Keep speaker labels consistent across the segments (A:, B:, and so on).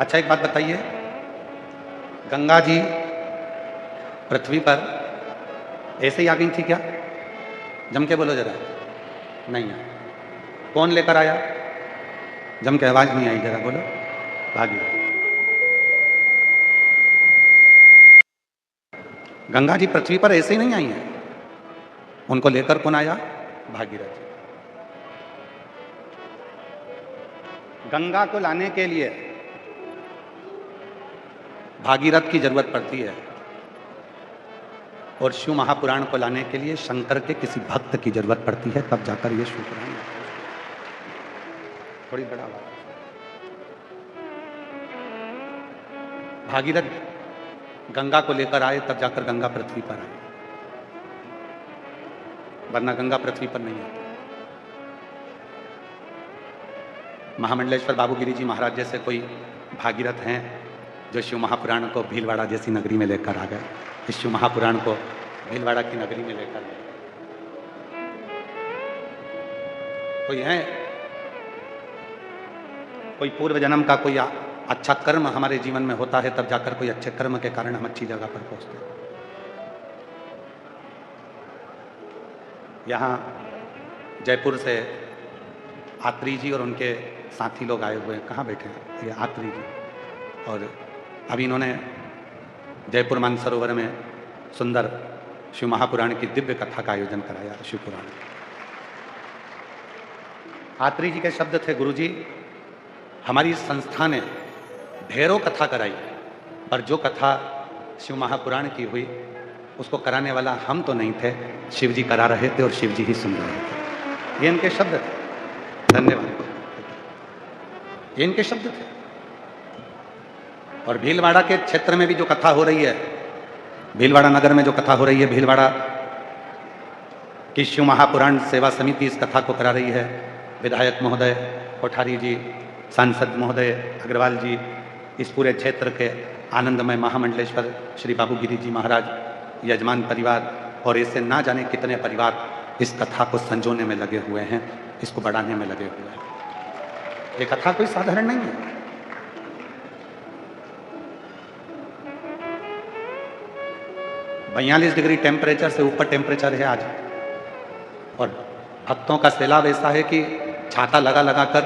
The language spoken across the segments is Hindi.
A: अच्छा एक बात बताइए, गंगा जी पृथ्वी पर ऐसे ही आ गई थी क्या? जम के बोलो जरा। नहीं है। कौन लेकर आया? जम के आवाज नहीं आई, जरा बोलो। भागीरथ। गंगा जी पृथ्वी पर ऐसे ही नहीं आई हैं, उनको लेकर कौन आया? भागीरथ जी। गंगा को लाने के लिए भागीरथ की जरूरत पड़ती है, और शिव महापुराण को लाने के लिए शंकर के किसी भक्त की जरूरत पड़ती है, तब जाकर ये शिव पुराण आता है। थोड़ी बड़ा बात। भागीरथ गंगा को लेकर आए, तब जाकर गंगा पृथ्वी पर आई, वरना गंगा पृथ्वी पर नहीं आती। महामंडलेश्वर बाबूगिरी जी महाराज जैसे कोई भागीरथ हैं जो शिव महापुराण को भीलवाड़ा जैसी नगरी में लेकर आ गए। इस शिव महापुराण को भीलवाड़ा की नगरी में लेकर गए। कोई है, कोई पूर्व जन्म का कोई अच्छा कर्म हमारे जीवन में होता है, तब जाकर कोई अच्छे कर्म के कारण हम अच्छी जगह पर पहुंचते हैं। यहाँ जयपुर से आत्री जी और उनके साथी लोग आए हुए हैं। कहाँ बैठे हैं? ये आत्री जी। और अभी इन्होंने जयपुर मानसरोवर में सुंदर शिव महापुराण की दिव्य कथा का आयोजन कराया। शिव पुराण आत्री जी के शब्द थे, गुरुजी हमारी संस्था ने ढेरों कथा कराई, पर जो कथा शिव महापुराण की हुई उसको कराने वाला हम तो नहीं थे, शिव जी करा रहे थे और शिव जी ही सुन रहे थे। ये इनके शब्द थे। धन्यवाद। ये इनके शब्द थे। और भीलवाड़ा के क्षेत्र में भी जो कथा हो रही है, भीलवाड़ा नगर में जो कथा हो रही है, भीलवाड़ा की शिव महापुराण सेवा समिति इस कथा को करा रही है। विधायक महोदय कोठारी जी, सांसद महोदय अग्रवाल जी, इस पूरे क्षेत्र के आनंदमय महामंडलेश्वर श्री बाबूगिरी जी महाराज, यजमान परिवार और इससे ना जाने कितने परिवार इस कथा को संजोने में लगे हुए हैं, इसको बढ़ाने में लगे हुए हैं। ये कथा कोई साधारण नहीं है। 42 डिग्री टेम्परेचर से ऊपर टेम्परेचर है आज, और भक्तों का सैलाब ऐसा है कि छाता लगा लगा कर,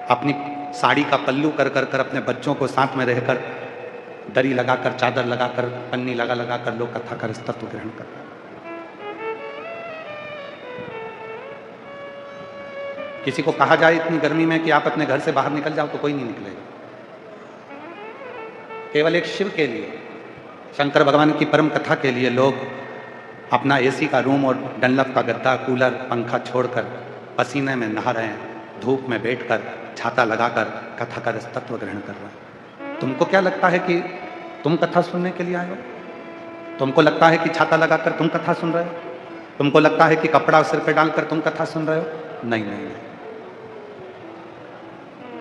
A: अपनी साड़ी का पल्लू कर कर कर, अपने बच्चों को साथ में रहकर, दरी लगाकर, चादर लगाकर, पन्नी लगा लगा कर लोग कथा का तत्व ग्रहण कर रहे हैं। किसी को कहा जाए इतनी गर्मी में कि आप अपने घर से बाहर निकल जाओ, तो कोई नहीं निकलेगा। केवल एक शिव के लिए, शंकर भगवान की परम कथा के लिए लोग अपना एसी का रूम और डनलप का गद्दा, कूलर, पंखा छोड़कर पसीने में नहा रहे हैं, धूप में बैठकर, छाता लगाकर कथा का तत्व ग्रहण कर रहे हैं। तुमको क्या लगता है कि तुम कथा सुनने के लिए आए हो? तुमको लगता है कि छाता लगाकर तुम कथा सुन रहे हो? तुमको लगता है कि कपड़ा सिर पे डालकर तुम कथा सुन रहे हो? नहीं नहीं नहीं।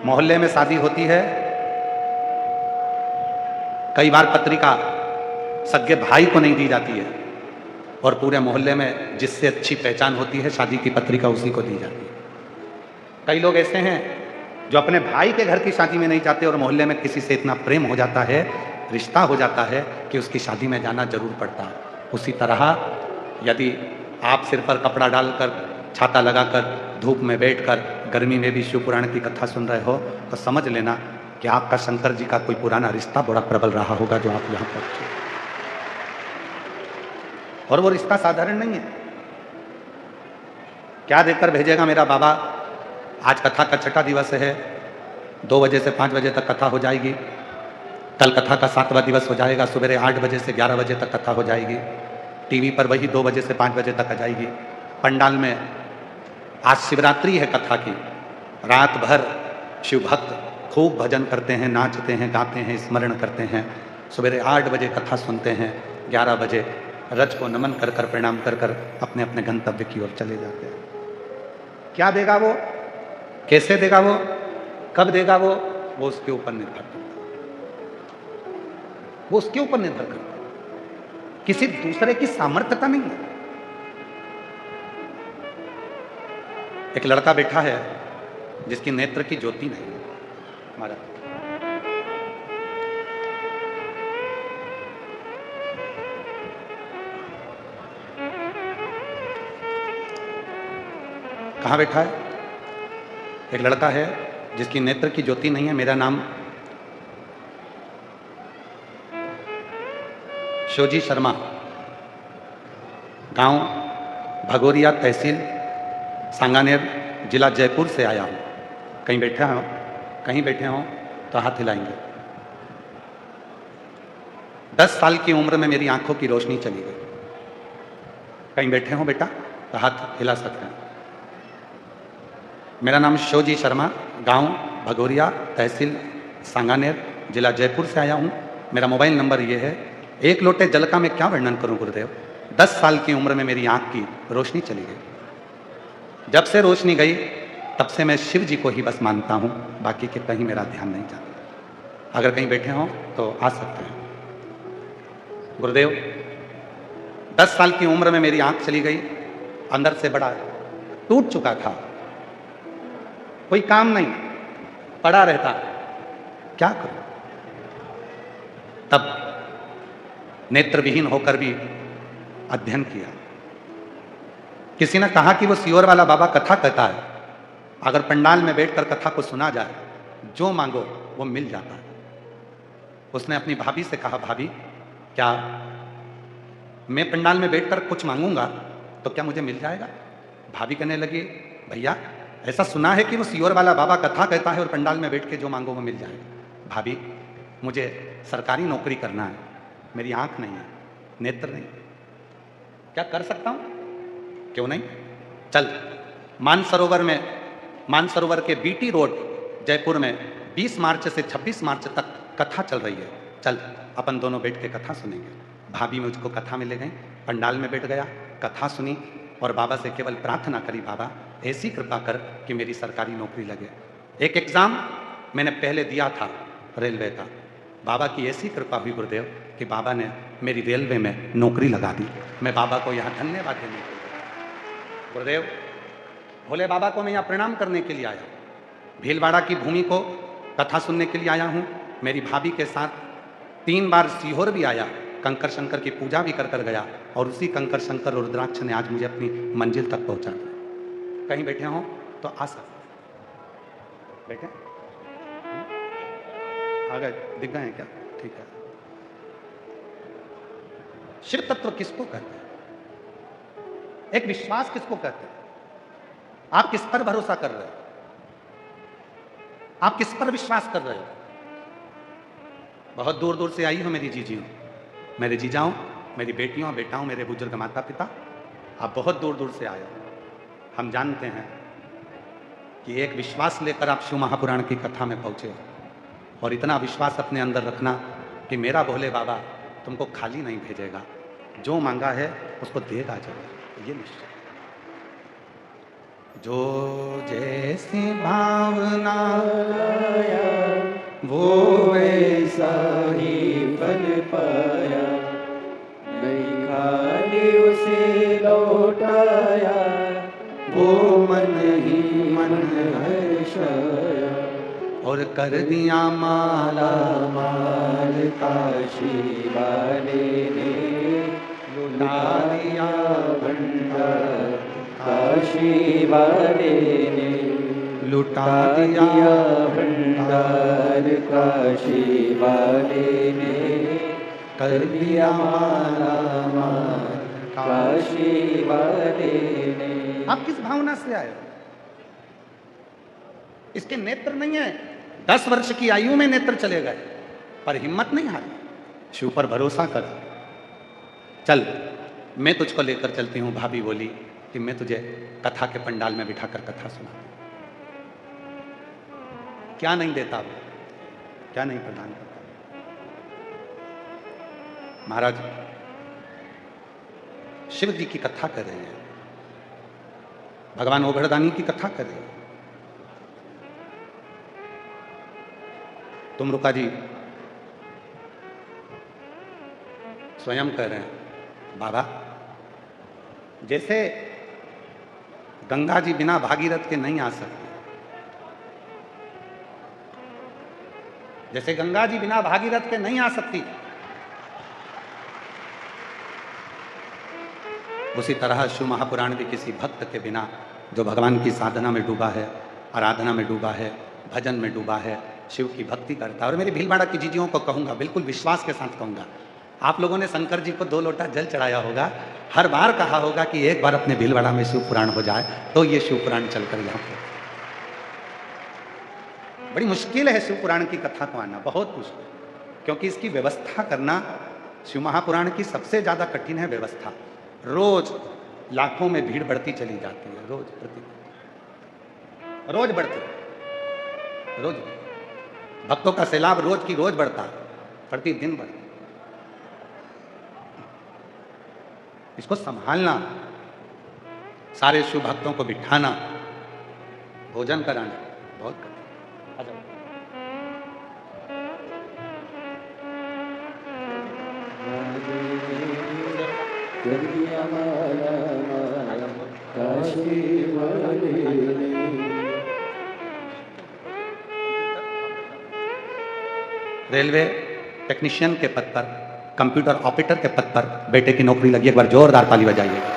A: मोहल्ले में शादी होती है, कई बार पत्रिका सगे भाई को नहीं दी जाती है, और पूरे मोहल्ले में जिससे अच्छी पहचान होती है शादी की पत्रिका उसी को दी जाती है। कई लोग ऐसे हैं जो अपने भाई के घर की शादी में नहीं जाते, और मोहल्ले में किसी से इतना प्रेम हो जाता है, रिश्ता हो जाता है कि उसकी शादी में जाना जरूर पड़ता है। उसी तरह यदि आप सिर पर कपड़ा डालकर, छाता लगाकर, धूप में बैठकर, गर्मी में भी शिव पुराण की कथा सुन रहे हो, तो समझ लेना कि आपका शंकर जी का कोई पुराना रिश्ता बड़ा प्रबल रहा होगा जो आप यहाँ पहुंचे। और वो रिश्ता साधारण नहीं है। क्या देकर भेजेगा मेरा बाबा? आज कथा का छठा दिवस है, 2 बजे से 5 बजे तक कथा हो जाएगी। कल कथा का 7वां दिवस हो जाएगा, सवेरे 8 बजे से 11 बजे तक कथा हो जाएगी। टीवी पर वही 2 बजे से 5 बजे तक आ जाएगी। पंडाल में आज शिवरात्रि है कथा की, रात भर शिव भक्त खूब भजन करते हैं, नाचते हैं, गाते हैं, स्मरण करते हैं। सवेरे 8 बजे कथा सुनते हैं, 11 बजे रज को नमन कर कर, प्रणाम कर कर अपने अपने गंतव्य की ओर चले जाते हैं। क्या देगा वो, कैसे देगा वो, कब देगा वो उसके ऊपर निर्भर करता है। वो उसके ऊपर निर्भर करता है, किसी दूसरे की सामर्थ्यता नहीं है। एक लड़का बैठा है जिसकी नेत्र की ज्योति नहीं है। महाराज कहाँ बैठा है? एक लड़का है जिसकी नेत्र की ज्योति नहीं है। मेरा नाम शोजी शर्मा, गांव भगोरिया, तहसील सांगानेर, जिला जयपुर से आया हूँ। कहीं बैठे हों तो हाथ हिलाएंगे। 10 साल की उम्र में मेरी आंखों की रोशनी चली गई। कहीं बैठे हो बेटा तो हाथ हिला सकते हैं। मेरा नाम शोजी शर्मा, गांव भगोरिया, तहसील सांगानेर, जिला जयपुर से आया हूँ। मेरा मोबाइल नंबर ये है। एक लोटे जल का मैं क्या वर्णन करूं गुरुदेव। 10 साल की उम्र में मेरी आंख की रोशनी चली गई। जब से रोशनी गई तब से मैं शिव जी को ही बस मानता हूं, बाकी के कहीं मेरा ध्यान नहीं जाता। अगर कहीं बैठे हों तो आ सकते हैं। गुरुदेव, 10 साल की उम्र में मेरी आंख चली गई, अंदर से बड़ा टूट चुका था, कोई काम नहीं, पड़ा रहता, क्या करूं। तब नेत्र विहीन होकर भी अध्ययन किया। किसी ने कहा कि वो सियोर वाला बाबा कथा कहता है, अगर पंडाल में बैठकर कथा को सुना जाए, जो मांगो वो मिल जाता है। उसने अपनी भाभी से कहा, भाभी क्या मैं पंडाल में बैठकर कुछ मांगूंगा तो क्या मुझे मिल जाएगा? भाभी कहने लगी, भैया ऐसा सुना है कि वो सियोर वाला बाबा कथा कहता है और पंडाल में बैठ के जो मांगो वो मिल जाएगा। भाभी, मुझे सरकारी नौकरी करना है, मेरी आंख नहीं है, नेत्र नहीं, क्या कर सकता हूं? क्यों नहीं, चल मानसरोवर के बीटी रोड जयपुर में 20 मार्च से 26 मार्च तक कथा चल रही है, चल अपन दोनों बैठ के कथा सुनेंगे। भाभी मुझको कथा में ले गई, पंडाल में बैठ गया, कथा सुनी और बाबा से केवल प्रार्थना करी, बाबा ऐसी कृपा कर कि मेरी सरकारी नौकरी लगे। एक एग्जाम मैंने पहले दिया था रेलवे का, बाबा की ऐसी कृपा हुई गुरुदेव कि बाबा ने मेरी रेलवे में नौकरी लगा दी। मैं बाबा को यहाँ धन्यवाद देने के लिए, गुरुदेव भोले बाबा को मैं यहाँ प्रणाम करने के लिए आया हूँ। भीलवाड़ा की भूमि को कथा सुनने के लिए आया हूँ। मेरी भाभी के साथ 3 बार सीहोर भी आया, कंकर शंकर की पूजा भी कर गया और उसी कंकर शंकर और रुद्राक्ष ने आज मुझे अपनी मंजिल तक पहुँचा दिया। कहीं बैठे हों तो आ सकते, बैठे आ गए, दिख गए हैं क्या? ठीक है। शिव तत्व किसको कहते हैं? एक विश्वास किसको कहते हैं? आप किस पर भरोसा कर रहे हो? आप किस पर विश्वास कर रहे हो? बहुत दूर दूर से आई हो मेरी जीजियों, मेरे जीजाओं, मेरी बेटियों, बेटाओं, मेरे बुजुर्ग माता पिता, आप बहुत दूर दूर से आए हो। हम जानते हैं कि एक विश्वास लेकर आप शिव महापुराण की कथा में पहुंचे हो, और इतना विश्वास अपने अंदर रखना कि मेरा भोले बाबा तुमको खाली नहीं भेजेगा, जो मांगा है उसको देगा जरूर, ये निश्चय। जो जैसी भावना वो वैसा ही
B: फल पाया, नहीं खाली उसे लौटाया, वो मन ही मन हर्षाया,
A: और कर दिया माला
B: माल काशी वाले ने, लुटा दिया भंडार काशी वाले ने,
A: लुटा
B: दिया भंडार काशी वाले ने, कर दिया माला माल काशी वाले ने।
A: आप किस भावना से आए हो? इसके नेत्र नहीं है, 10 वर्ष की आयु में नेत्र चले गए, पर हिम्मत नहीं हारी, शिव पर भरोसा कर। चल मैं तुझको लेकर चलती हूँ। भाभी बोली कि मैं तुझे कथा के पंडाल में बिठाकर कथा सुना। क्या नहीं देता वो, क्या नहीं प्रदान करता। महाराज शिव जी की कथा कर रहे हैं, भगवान ओघड़दानी की कथा कर रहे हैं। तुमरुका जी स्वयं कह रहे हैं, बाबा जैसे गंगा जी बिना भागीरथ के नहीं आ सकती, जैसे गंगा जी बिना भागीरथ के नहीं आ सकती, उसी तरह शिव महापुराण भी किसी भक्त के बिना जो भगवान की साधना में डूबा है, आराधना में डूबा है, भजन में डूबा है, शिव की भक्ति करता है। और मेरी भीलवाड़ा की जीजियों को कहूँगा, बिल्कुल विश्वास के साथ कहूँगा, आप लोगों ने शंकर जी को 2 लोटा जल चढ़ाया होगा, हर बार कहा होगा कि एक बार अपने भीलवाड़ा में शिव पुराण हो जाए, तो ये शिव पुराण चलकर यहाँ पे। बड़ी मुश्किल है शिव पुराण की कथा को आना, बहुत मुश्किल, क्योंकि इसकी व्यवस्था करना शिव महापुराण की सबसे ज्यादा कठिन है व्यवस्था। रोज लाखों में भीड़ बढ़ती चली जाती है, रोज बढ़ती, रोज भक्तों का सैलाब रोज की रोज बढ़ता, प्रति दिन बढ़ता। इसको संभालना, सारे शिव भक्तों को बिठाना, भोजन कराना बहुत कठिन। रेलवे टेक्नीशियन के पद पर, कंप्यूटर ऑपरेटर के पद पर बेटे की नौकरी लगी। एक बार जोरदार ताली बजाइएगा।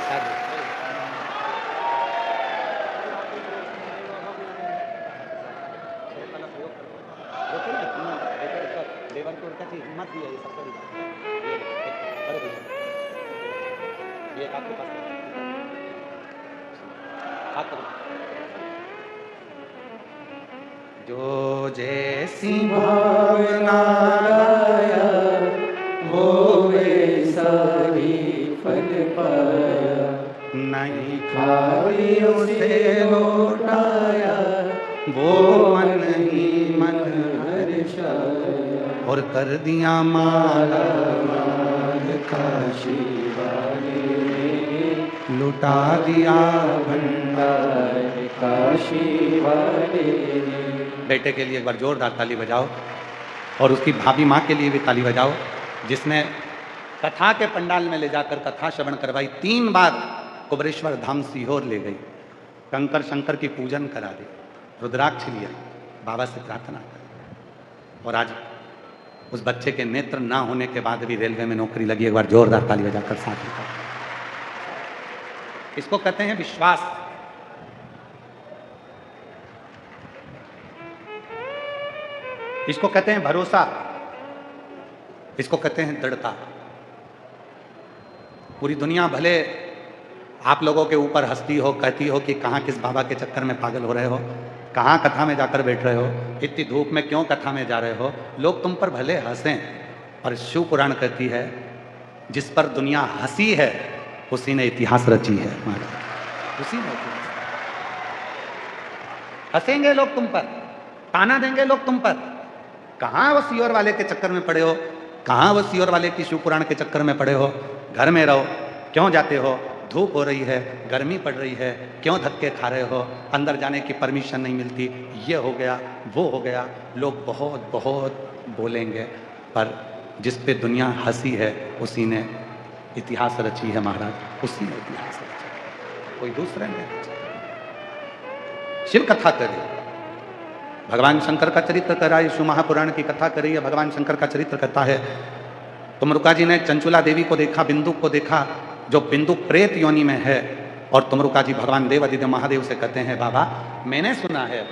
A: जो जैसी भावना लाया वो वैसा ही फल पाया, नहीं खाली उसे लौटाया वो मन ही मन हर्षाया, और कर दिया माला माल काशी वाले ने, लुटा दिया भंडार काशी वाले ने। बेटे के लिए एक बार जोरदार ताली बजाओ, और उसकी भाभी माँ के लिए भी ताली बजाओ, जिसने कथा के पंडाल में ले जाकर कथा श्रवण करवाई। 3 बार कुबरेश्वर धाम सीहोर ले गई, कंकर शंकर की पूजन करा दी, रुद्राक्ष लिया, बाबा से प्रार्थना कर, और आज उस बच्चे के नेत्र ना होने के बाद भी रेलवे में नौकरी लगी। एक बार जोरदार ताली बजाकर साथ में। इसको कहते हैं विश्वास। इसको कहते हैं भरोसा, इसको कहते हैं दृढ़ता। पूरी दुनिया भले आप लोगों के ऊपर हंसती हो, कहती हो कि कहाँ किस बाबा के चक्कर में पागल हो रहे हो, कहाँ कथा में जाकर बैठ रहे हो, इतनी धूप में क्यों कथा में जा रहे हो। लोग तुम पर भले हंसें, पर शिव पुराण कहती है जिस पर दुनिया हंसी है उसी ने इतिहास रची है। उसी ने हंसेंगे लोग तुम पर, ताना देंगे लोग तुम पर, कहाँ वो सीहोर वाले के चक्कर में पड़े हो, कहाँ वो सीहोर वाले की शिव पुराण के चक्कर में पड़े हो। घर में रहो, क्यों जाते हो, धूप हो रही है, गर्मी पड़ रही है, क्यों धक्के खा रहे हो, अंदर जाने की परमिशन नहीं मिलती, ये हो गया वो हो गया। लोग बहुत बहुत बोलेंगे, पर जिस पे दुनिया हंसी है उसी ने इतिहास रची है महाराज, उसी ने इतिहास रचा, कोई दूसरे नहीं। शिव कथा करिए, भगवान शंकर का चरित्र कर रहा है, शिव महापुराण की कथा कर रही है। भगवान शंकर का चरित्र कहता है, तुमरुका जी ने चंचुला देवी को देखा, बिंदुक को देखा, जो बिंदुक प्रेत योनि में है। और तुमरुका जी भगवान देवादिदेव महादेव से कहते हैं, बाबा मैंने सुना है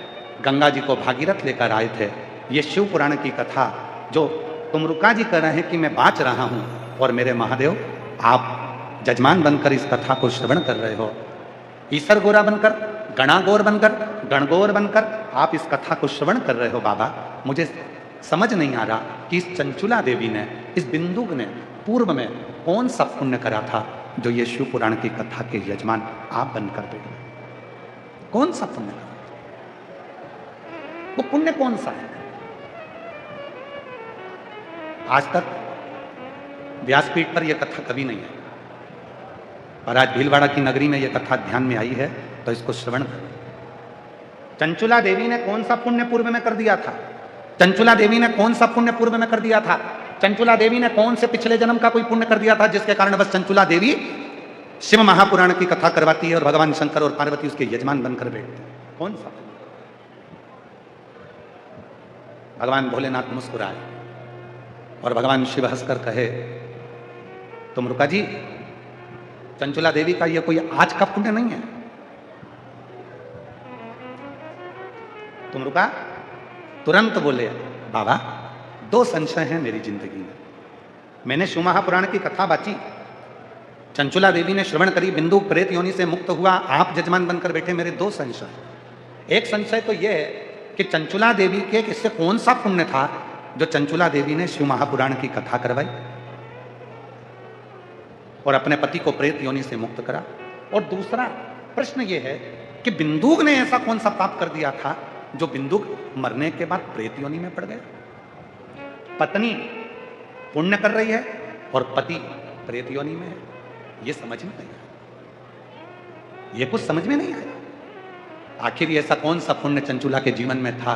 A: गंगा जी को भागीरथ लेकर आए थे। ये शिव पुराण की कथा जो तुमरुका जी कह रहे हैं कि मैं बाँच रहा हूँ, और मेरे महादेव आप जजमान बनकर इस कथा को श्रवण कर रहे हो। ईसर गोरा बनकर, गणागोर बनकर, गणगोर बनकर आप इस कथा को श्रवण कर रहे हो। बाबा मुझे समझ नहीं आ रहा कि इस चंचुला देवी ने, इस बिंदुक ने पूर्व में कौन सा पुण्य करा था जो ये शिव पुराण की कथा के यजमान आप बनकर बैठे। कौन सा पुण्य करा, वो पुण्य कौन सा है। आज तक व्यासपीठ पर यह कथा कभी नहीं है, और आज भीलवाड़ा की नगरी में यह कथा ध्यान में आई है, तो इसको श्रवण करें। चंचुला देवी ने कौन सा पुण्य पूर्व में कर दिया था, चंचुला देवी ने कौन सा पुण्य पूर्व में कर दिया था, चंचुला देवी ने कौन से पिछले जन्म का कोई पुण्य कर दिया था जिसके कारण बस चंचुला देवी शिव महापुराण की कथा करवाती है और भगवान शंकर और पार्वती उसके यजमान बनकर बैठते हैं। कौन सा? भगवान भोलेनाथ मुस्कुराए और भगवान शिव हंसकर कहे, तुमरुका जी चंचुला देवी का यह कोई आज का पुण्य नहीं है, तुम रुका? तुरंत बोले, बाबा 2 संशय हैं मेरी जिंदगी में। मैंने शिव महापुराण की कथा बाची, चंचुला देवी ने श्रवण करी, बिंदु प्रेत योनि से मुक्त हुआ, आप जजमान बनकर बैठे, मेरे 2 संशय। एक संशय तो यह है कि चंचुला देवी के इससे कौन सा पुण्य था जो चंचुला देवी ने शिव महापुराण की कथा करवाई और अपने पति को प्रेत योनि से मुक्त करा। और दूसरा प्रश्न यह है कि बिंदुक ने ऐसा कौन सा पाप कर दिया था जो बिंदुक मरने के बाद प्रेत योनि में पड़ गया। पत्नी पुण्य कर रही है और पति प्रेत योनि में है, ये समझ में नहीं आया, ये कुछ समझ में नहीं आया। आखिर ऐसा कौन सा पुण्य चंचुला के जीवन में था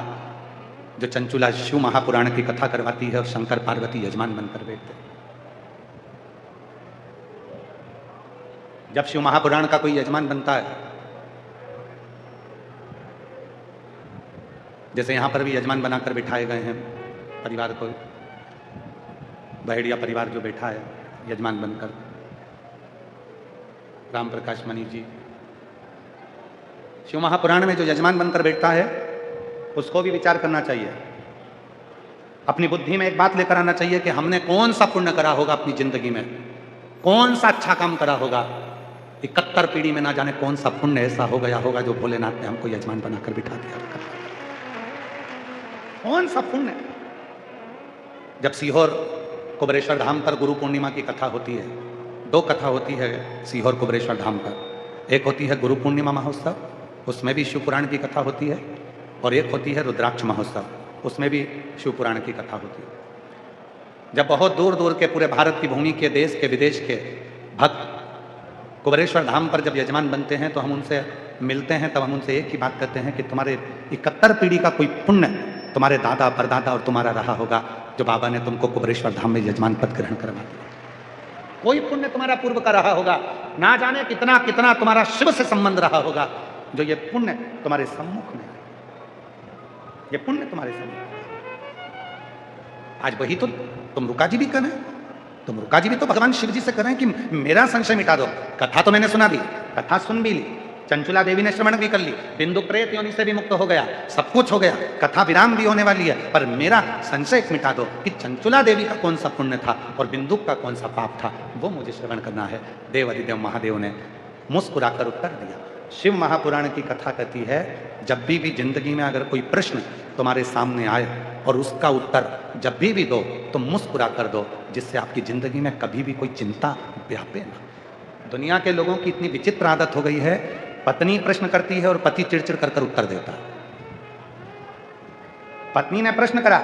A: जो चंचुला शिव महापुराण की कथा करवाती है और शंकर पार्वती यजमान बनकर बैठते। जब शिव महापुराण का कोई यजमान बनता है, जैसे यहां पर भी यजमान बनाकर बिठाए गए हैं परिवार को, बहेड़िया परिवार जो बैठा है यजमान बनकर, राम प्रकाश मणि जी, शिव महापुराण में जो यजमान बनकर बैठता है उसको भी विचार करना चाहिए। अपनी बुद्धि में एक बात लेकर आना चाहिए कि हमने कौन सा पुण्य करा होगा अपनी जिंदगी में, कौन सा अच्छा काम करा होगा। 71 पीढ़ी में ना जाने कौन सा पुण्य ऐसा हो गया होगा जो भोलेनाथ ने हमको यजमान बनाकर बिठा दिया। कौन सा पुण्य। जब सीहोर कुबरेश्वर धाम पर गुरु पूर्णिमा की कथा होती है, 2 कथा होती है सीहोर कुबरेश्वर धाम पर। एक होती है गुरु पूर्णिमा महोत्सव, उसमें भी शिव पुराण की कथा होती है, और एक होती है रुद्राक्ष महोत्सव, उसमें भी शिव पुराण की कथा होती है। जब बहुत दूर दूर के पूरे भारत की भूमि के, देश के, विदेश के भक्त कुबरेश्वर धाम पर जब यजमान बनते हैं तो हम उनसे मिलते हैं, तब हम उनसे एक ही बात करते हैं कि तुम्हारे 71 पीढ़ी का कोई पुण्य तुम्हारे दादा परदादा और तुम्हारा रहा होगा जो बाबा ने तुमको कुबरेश्वर धाम में यजमान पद ग्रहण करवा दिया। कोई पुण्य तुम्हारा पूर्व का रहा होगा, ना जाने कितना कितना तुम्हारा शिव से संबंध रहा होगा, जो ये पुण्य तुम्हारे सम्मुख में, ये पुण्य तुम्हारे सम्मुख। आज वही तो तुम रुका जी भी करें, तुम रुका जी भी तो भगवान शिव जी से करें कि मेरा संशय मिटा दो। कथा तो मैंने सुना दी, कथा सुन भी ली, चंचुला देवी ने श्रवण भी कर ली, बिंदु प्रेत योनि से भी मुक्त हो गया, सब कुछ हो गया, कथा विराम भी होने वाली है, पर मेरा संशय मिटा दो कि चंचुला देवी का कौन सा पुण्य था और बिंदुक का कौन सा पाप था, वो मुझे श्रवण करना है। देव अधिदेव महादेव ने मुस्कुराकर उत्तर दिया। शिव महापुराण की कथा कहती है, जब भी जिंदगी में अगर कोई प्रश्न तुम्हारे सामने आए और उसका उत्तर जब भी दो तो मुस्कुरा कर दो, जिससे आपकी जिंदगी में कभी भी कोई चिंता व्यापे ना। दुनिया के लोगों की इतनी विचित्र आदत हो गई है, पत्नी प्रश्न करती है और पति चिड़चिड़ कर कर उत्तर देता है। पत्नी ने प्रश्न करा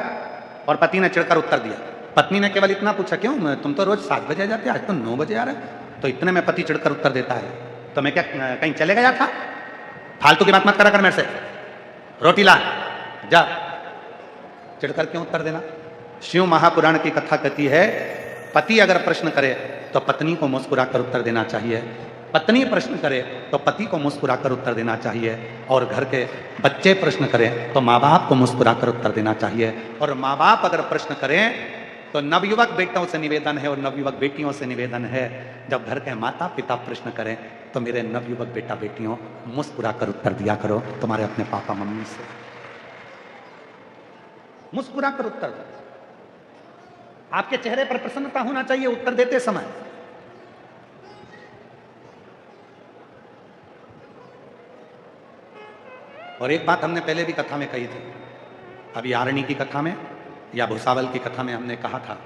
A: और पति ने चिढ़कर उत्तर दिया। पत्नी ने केवल इतना पूछा, क्यों तुम तो रोज 7 बजे जाते, आज तो 9 बजे आ रहे, तो इतने में पति चिढ़कर उत्तर देता है, तो मैं क्या कहीं चले गया था? फालतू की बात मत करा कर मेरे से, रोटी ला जा। चिढ़कर क्यों उत्तर देना? शिव महापुराण की कथा कहती है, पति अगर प्रश्न करे तो पत्नी को मुस्कुराकर उत्तर देना चाहिए, पत्नी प्रश्न करे तो पति को मुस्कुराकर उत्तर देना चाहिए, और घर के बच्चे प्रश्न करें तो माँ बाप को मुस्कुराकर उत्तर देना चाहिए। और माँ बाप अगर प्रश्न करें तो नवयुवक बेटों से निवेदन है और नवयुवक बेटियों से निवेदन है, जब घर के माता पिता प्रश्न करें तो मेरे नवयुवक बेटा बेटियों मुस्कुराकर उत्तर दिया करो तुम्हारे अपने पापा मम्मी से, मुस्कुराकर उत्तर दो। आपके चेहरे पर प्रसन्नता होना चाहिए उत्तर देते समय। और एक बात हमने पहले भी कथा में कही थी, अभी आरणी की कथा में या भुसावल की कथा में हमने कहा था,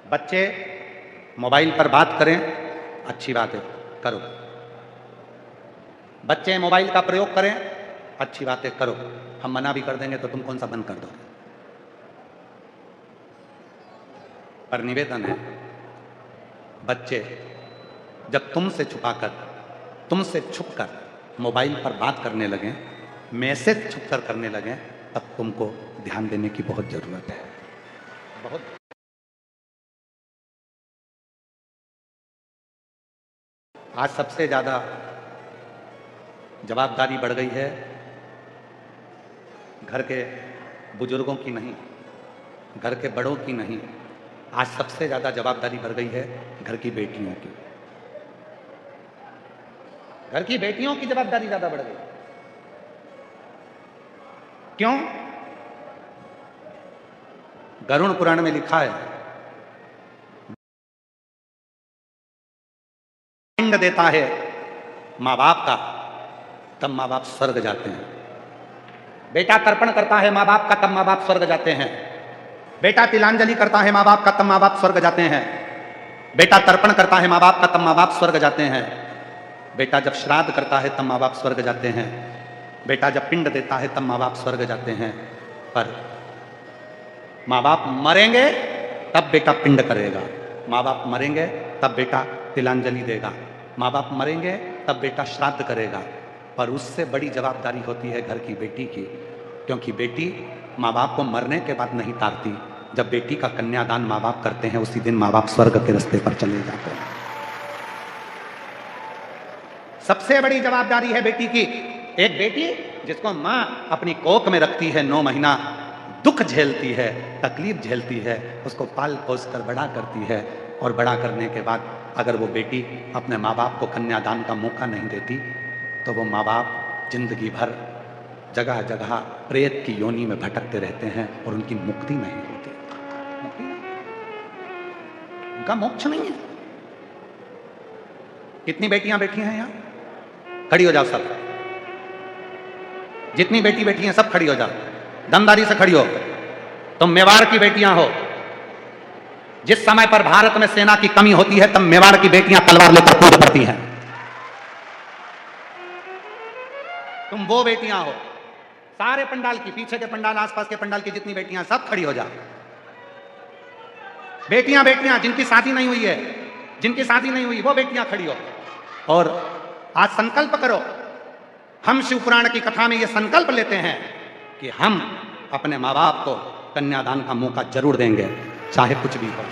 A: बच्चे मोबाइल पर बात करें अच्छी बात है, करो। बच्चे मोबाइल का प्रयोग करें अच्छी बात है, करो। हम मना भी कर देंगे तो तुम कौन सा बंद कर दोगे? पर निवेदन है, बच्चे जब तुमसे छुपाकर, तुमसे छुपकर मोबाइल पर बात करने लगें, मैसेज छुपकर करने लगें, तब तुमको ध्यान देने की बहुत जरूरत है। बहुत आज सबसे ज्यादा जवाबदारी बढ़ गई है घर के बुजुर्गों की नहीं, घर के बड़ों की नहीं, आज सबसे ज्यादा जवाबदारी बढ़ गई है घर की बेटियों की। घर की बेटियों की जवाबदारी ज्यादा बढ़ गई। क्यों? गरुड़ पुराण में लिखा है, पिंड देता है मां बाप का, तब मां बाप स्वर्ग जाते हैं। बेटा तर्पण करता है मां बाप का, तब मां बाप स्वर्ग जाते हैं। बेटा तिलांजलि करता है मां बाप का, तब मां बाप स्वर्ग जाते हैं। बेटा तर्पण करता है मां बाप का, तब मां बाप स्वर्ग जाते हैं। बेटा जब श्राद्ध करता है तब मां बाप स्वर्ग जाते हैं। बेटा जब पिंड देता है तब मां बाप स्वर्ग जाते हैं। पर मां बाप मरेंगे तब बेटा पिंड करेगा, मां बाप मरेंगे तब बेटा तिलांजलि देगा, मां बाप मरेंगे तब बेटा श्राद्ध करेगा। पर उससे बड़ी जवाबदारी होती है घर की बेटी की, क्योंकि बेटी मां बाप को मरने के बाद नहीं तारती। जब बेटी का कन्यादान मां बाप करते हैं, उसी दिन मां बाप स्वर्ग के रास्ते पर चले जाते हैं। सबसे बड़ी जवाबदारी है बेटी की। एक बेटी जिसको मां अपनी कोख में रखती है, 9 महीना दुख झेलती है, तकलीफ झेलती है, उसको पाल पोस कर बड़ा करती है, और बड़ा करने के बाद अगर वो बेटी अपने माँ बाप को कन्यादान का मौका नहीं देती, तो वो माँ बाप जिंदगी भर जगह जगह प्रेत की योनि में भटकते रहते हैं और उनकी मुक्ति नहीं होती। उनका मोक्ष नहीं है। कितनी बेटियां बैठी हैं यहां? खड़ी हो जाओ सब। जितनी बेटी बैठी हैं सब खड़ी हो जाओ, दमदारी से खड़ी हो। तुम मेवाड़ की बेटियां हो। जिस समय पर भारत में सेना की कमी होती है, तब मेवाड़ की बेटियां तलवार लेकर कूद पड़ती हैं। तुम वो बेटियां हो। सारे पंडाल की, पीछे के पंडाल, आसपास के पंडाल की जितनी बेटियां, सब खड़ी हो जाओ। बेटियां बेटियां जिनकी शादी नहीं हुई है, जिनकी शादी नहीं हुई, वो बेटियां खड़ी हो। और आज संकल्प करो। हम शिव पुराण की कथा में ये संकल्प लेते हैं कि हम अपने माँ बाप को कन्यादान का मौका जरूर देंगे, चाहे कुछ भी हो।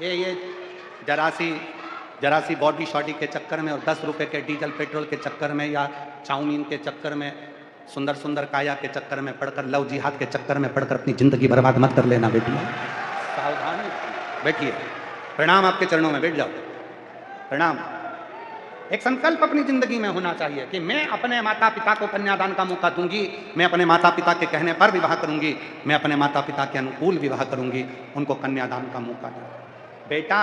A: ये जरा सी बॉडी शॉडी के चक्कर में और 10 रुपए के डीजल पेट्रोल के चक्कर में या चाउमीन के चक्कर में, सुंदर सुंदर काया के चक्कर में पढ़कर, लव जिहाद के चक्कर में पढ़कर अपनी जिंदगी बर्बाद मत कर लेना बेटियां। सावधान बैठिए। प्रणाम आपके चरणों में, बैठ जाओ। प्रणाम। एक संकल्प अपनी जिंदगी में होना चाहिए कि मैं अपने माता पिता को कन्यादान का मौका दूंगी, मैं अपने माता पिता के कहने पर विवाह करूंगी, मैं अपने माता पिता के अनुकूल विवाह करूंगी, उनको कन्यादान का मौका दूंगी। बेटा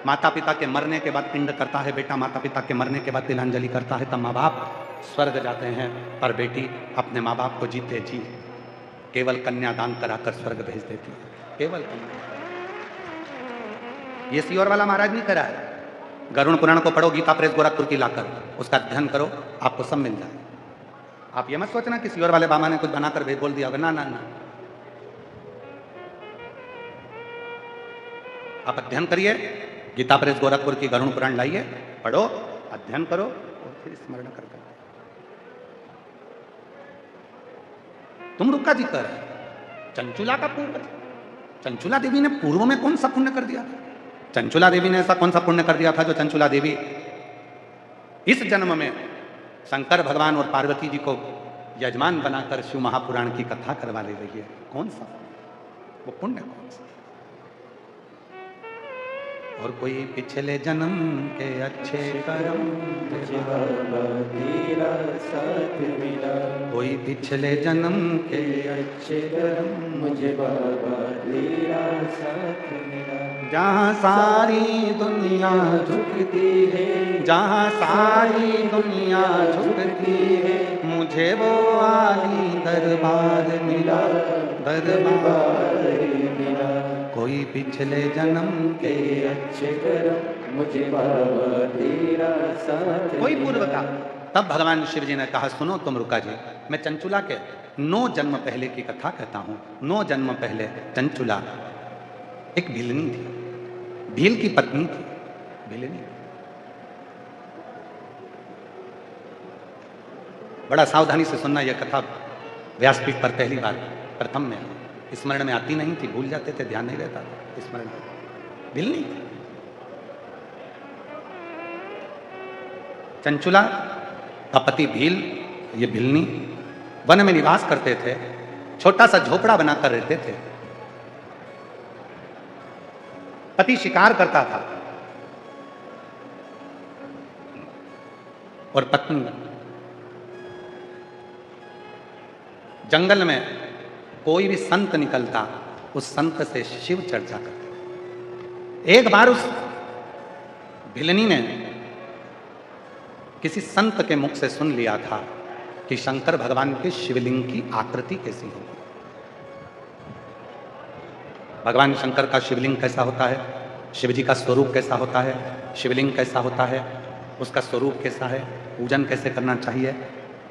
A: माता पिता के मरने के बाद पिंड करता है, बेटा माता पिता के मरने के बाद तिलांजलि करता है, तब माँ बाप स्वर्ग जाते हैं। पर बेटी अपने माँ बाप को जीते जी केवल कन्यादान कराकर स्वर्ग भेज देती है। केवल ये सीहोर वाला महाराज नहीं करा है। गरुड़ पुराण को पढ़ो, गीता प्रेस गोरखपुर की लाकर, उसका अध्ययन करो, आपको सब मिल जाए। आप ये मत सोचना कि सीहोर वाले बाबा ने कुछ बनाकर भेद बोल दिया होगा। ना ना ना, आप अध्ययन करिए। गीता प्रेस गोरखपुर की गरुड़ पुराण लाइए, पढ़ो, अध्ययन करो और फिर स्मरण कर। तुम रुका जी कर चंचुला का पूर्व, चंचुला देवी ने पूर्व में कौन सा पुण्य कर दिया था? चंचुला देवी ने ऐसा कौन सा पुण्य कर दिया था जो चंचुला देवी इस जन्म में शंकर भगवान और पार्वती जी को यजमान बनाकर शिव महापुराण की कथा करवा ले रही है? कौन सा वो पुण्य, कौन सा? और कोई पिछले जन्म के अच्छे कर्म,
B: मुझे बाबा तेरा साथ मिला।
A: कोई पिछले जन्म के
B: अच्छे कर्म, मुझे बाबा तेरा साथ मिला।
A: जहाँ सारी दुनिया
B: झुकती है,
A: जहाँ सारी दुनिया
B: झुकती है,
A: मुझे वो आली दरबार मिला, दरबार
B: मिला।
A: कोई पिछले जन्म के
B: अच्छे कर्म, मुझे बाबा तेरा साथ।
A: कोई पूर्व का। तब भगवान शिव जी ने कहा, सुनो तुम रुका जी, मैं चंचुला के 9 जन्म पहले की कथा कहता हूँ। 9 जन्म पहले चंचुला एक भिलनी थी, भील की पत्नी थी, भिलनी। बड़ा सावधानी से सुनना, यह कथा व्यासपीठ पर पहली बार प्रथम में स्मरण में आती नहीं थी, भूल जाते थे, ध्यान नहीं रहता था स्मरण में। भिलनी चंचुला का पति भील, ये भिलनी वन में निवास करते थे, छोटा सा झोपड़ा बनाकर रहते थे। पति शिकार करता था और पत्नी जंगल में कोई भी संत निकलता, उस संत से शिव चर्चा करते। एक बार उस भिलनी ने किसी संत के मुख से सुन लिया था कि शंकर भगवान के शिवलिंग की आकृति कैसी होगी। भगवान शंकर का शिवलिंग कैसा होता है, शिवजी का स्वरूप कैसा होता है, शिवलिंग कैसा होता है, उसका स्वरूप कैसा है, पूजन कैसे करना चाहिए,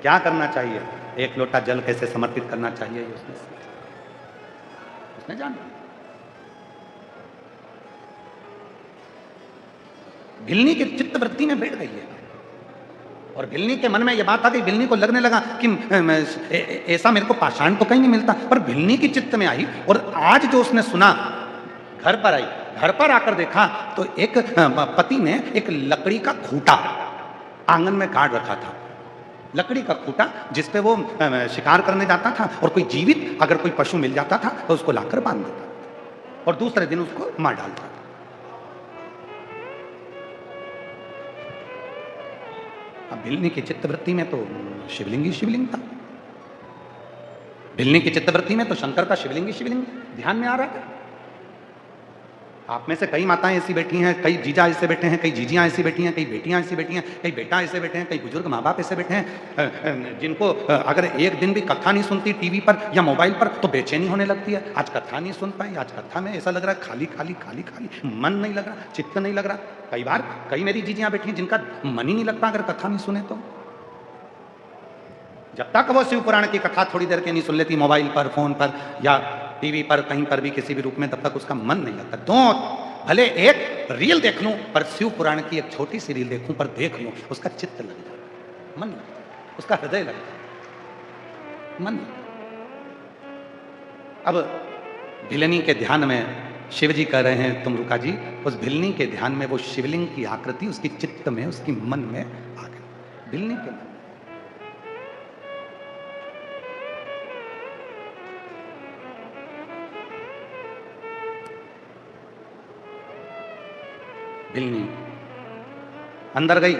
A: क्या करना चाहिए, एक लोटा जल कैसे समर्पित करना चाहिए, उसने जाना। भिलनी की चित्त वृत्ति में बैठ गई है और भिलनी के मन में यह बात आ गई। भिलनी को लगने लगा कि ऐसा मेरे को पाषाण तो कहीं नहीं मिलता, पर भिलनी की चित्त में आई। और आज जो उसने सुना, घर पर आई, घर पर आकर देखा तो एक पति ने एक लकड़ी का खूंटा आंगन में गाड़ रखा था। लकड़ी का खूंटा जिसपे वो शिकार करने जाता था और कोई जीवित अगर कोई पशु मिल जाता था तो उसको लाकर बांध देता और दूसरे दिन उसको मार डालता। अब भिलनी की चित्तवृत्ति में तो शिवलिंग ही शिवलिंग था। भिलनी की चित्तवृत्ति में तो शंकर का शिवलिंग ही शिवलिंग ध्यान में आ रहा था। आप में से कई माताएं ऐसी बैठी हैं, कई जीजा ऐसे बैठे हैं, कई जीजियां ऐसी बैठी हैं, कई बेटियां ऐसी बैठी हैं, कई बेटा ऐसे बैठे हैं, कई बुजुर्ग माँ बाप ऐसे बैठे हैं जिनको अगर एक दिन भी कथा नहीं सुनती टीवी पर या मोबाइल पर तो बेचैनी होने लगती है। आज कथा नहीं सुन पाई, आज कथा में ऐसा लग रहा है खाली खाली खाली खाली, मन नहीं लग रहा, चित्त नहीं लग रहा। कई बार कई मेरी जीजियां बैठी हैं जिनका मन ही नहीं लगता अगर कथा नहीं सुने तो। जब तक वो शिव पुराण की कथा थोड़ी देर के नहीं सुन लेती मोबाइल पर, फोन पर या टीवी पर, कहीं पर भी किसी भी रूप में, तब तक उसका मन नहीं लगता। तो भले एक रील देख लूं पर शिव पुराण की एक छोटी सी रील देखूं पर देख लूं, उसका चित्त लग जाए, मन लगता है, उसका हृदय लगता है, मन लगता है। अब भिलनी के ध्यान में शिव जी कह रहे हैं तुम रुका जी, उस भिलनी के ध्यान में वो शिवलिंग की आकृति उसकी चित्त में, उसकी मन में आ गई। भिलनी के मन, भिलनी अंदर गई।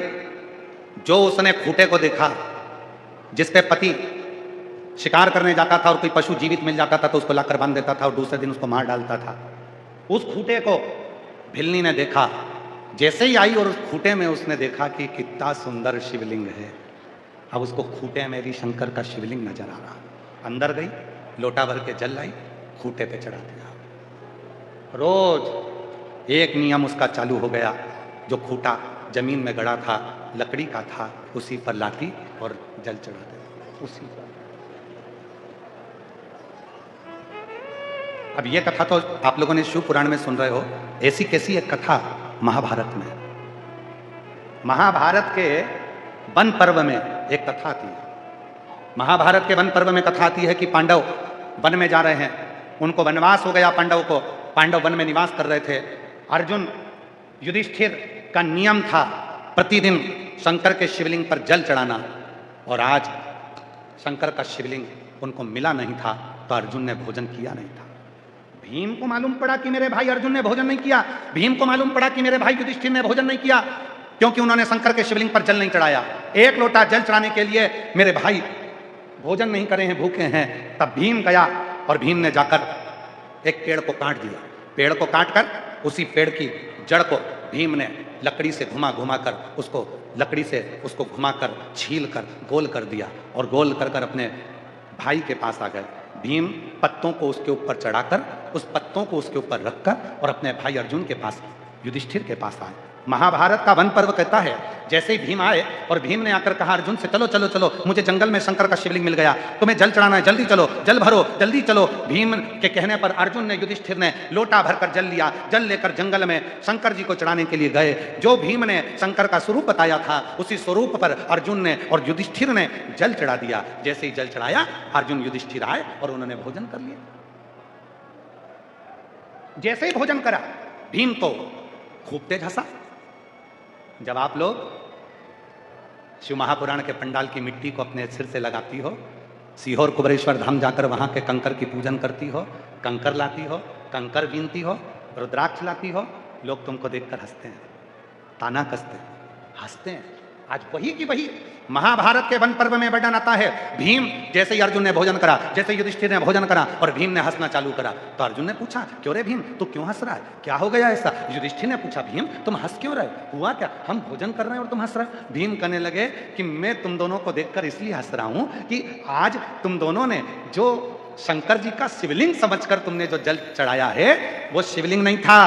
A: जो उसने खूंटे को देखा जिस पे पति शिकार करने जाता था और कोई पशु जीवित मिल जाता था तो उसको लाकर बांध देता था और दूसरे दिन उसको मार डालता था, उस खूंटे को भिलनी ने देखा। जैसे ही आई और उस खूंटे में उसने देखा कि कितना सुंदर शिवलिंग है। अब उसको खूंटे में भी शंकर का शिवलिंग नजर आ रहा। अंदर गई, लोटा भर के जल लाई, खूंटे पे चढ़ा दिया। रोज एक नियम उसका चालू हो गया। जो खूंटा जमीन में गड़ा था, लकड़ी का था, उसी पर लाती और जल चढ़ा देती, उसी पर। अब ये कथा तो आप लोगों ने शिव पुराण में सुन रहे हो। ऐसी कैसी एक कथा महाभारत में। महाभारत के वन पर्व में एक कथा आती है। महाभारत के वन पर्व में कथा आती है कि पांडव वन में जा रहे हैं, उनको वनवास हो गया पांडव को। पांडव वन में निवास कर रहे थे। अर्जुन युधिष्ठिर का नियम था प्रतिदिन शंकर के शिवलिंग पर जल चढ़ाना, और आज शंकर का शिवलिंग उनको मिला नहीं था तो अर्जुन ने भोजन किया नहीं था। भीम को मालूम पड़ा कि मेरे भाई अर्जुन ने भोजन नहीं किया। भीम को मालूम पड़ा कि मेरे भाई युधिष्ठिर ने भोजन नहीं किया क्योंकि उन्होंने शंकर के शिवलिंग पर जल नहीं चढ़ाया। एक लोटा जल चढ़ाने के लिए मेरे भाई भोजन नहीं करे हैं, भूखे हैं। तब भीम गया और भीम ने जाकर एक पेड़ को काट दिया। पेड़ को काटकर उसी पेड़ की जड़ को भीम ने लकड़ी से घुमा घुमा कर उसको लकड़ी से उसको घुमाकर छील कर गोल कर दिया और गोल कर कर अपने भाई के पास आ गए। भीम पत्तों को उसके ऊपर चढ़ाकर, उस पत्तों को उसके ऊपर रखकर और अपने भाई अर्जुन के पास, युधिष्ठिर के पास आए। महाभारत का वन पर्व कहता है जैसे ही भीम आए और भीम ने आकर कहा अर्जुन से, चलो चलो चलो, मुझे जंगल में शंकर का शिवलिंग मिल गया, तुम्हें जल चढ़ाना है, जल्दी चलो, जल भरो, जल्दी चलो। भीम के कहने पर अर्जुन ने, युधिष्ठिर ने लोटा भरकर जल लिया। जल लेकर जंगल में शंकर जी को चढ़ाने के लिए गए। जो भीम ने शंकर का स्वरूप बताया था उसी स्वरूप पर अर्जुन ने और युधिष्ठिर ने जल चढ़ा दिया। जैसे ही जल चढ़ाया, अर्जुन युधिष्ठिर आए और उन्होंने भोजन कर लिया। जैसे ही भोजन करा, भीम तो खूब तेज हंसा। जब आप लोग शिव महापुराण के पंडाल की मिट्टी को अपने सिर से लगाती हो, सीहोर कुबरेश्वर धाम जाकर वहां के कंकर की पूजन करती हो, कंकर लाती हो, कंकर बीनती हो, रुद्राक्ष लाती हो, लोग तुमको देखकर हंसते हैं, ताना कसते हैं, हंसते हैं। आज वही की वही महाभारत के वन पर्व में वर्णन आता है, भीम जैसे ही अर्जुन ने भोजन करा, जैसे युधिष्ठिर ने भोजन करा और भीम ने हंसना चालू करा, तो अर्जुन ने पूछा, क्यों रे भीम, तू क्यों हंस रहा है, क्या हो गया ऐसा? युधिष्ठिर ने पूछा, भीम तुम हंस क्यों रहे, हुआ क्या, हम भोजन कर रहे हैं और तुम हंस रहे हो? भीम कहने लगे कि मैं तुम दोनों को देखकर इसलिए हंस रहा हूं कि आज तुम दोनों ने जो शंकर जी का शिवलिंग समझकर तुमने जो जल चढ़ाया है, वो शिवलिंग नहीं था,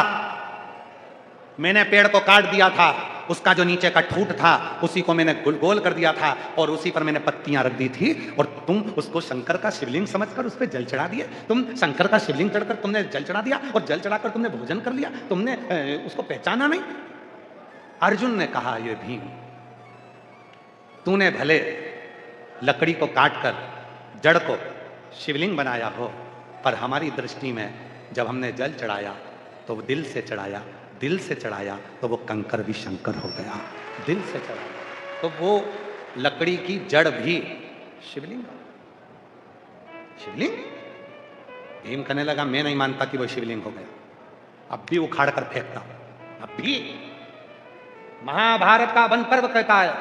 A: मैंने पेड़ को काट दिया था, उसका जो नीचे का ठूट था उसी को मैंने गोल गोल कर दिया था और उसी पर मैंने पत्तियां रख दी थी, और तुम उसको शंकर का शिवलिंग समझकर उस पर जल चढ़ा दिए। तुम शंकर का शिवलिंग चढ़कर तुमने जल चढ़ा दिया और जल चढ़ाकर तुमने भोजन कर लिया, तुमने उसको पहचाना नहीं। अर्जुन ने कहा, ये भीम, तूने भले लकड़ी को काटकर जड़ को शिवलिंग बनाया हो, पर हमारी दृष्टि में जब हमने जल चढ़ाया तो वो दिल से चढ़ाया, दिल से चढ़ाया तो वो कंकर भी शंकर हो गया, दिल से चढ़ाया तो वो लकड़ी की जड़ भी शिवलिंग। शिवलिंग? भीम कहने लगा, मैं नहीं मानता कि वो शिवलिंग हो गया, अब भी उखाड़ कर फेंकता हूं, अब भी। महाभारत का वन पर्व कहता है,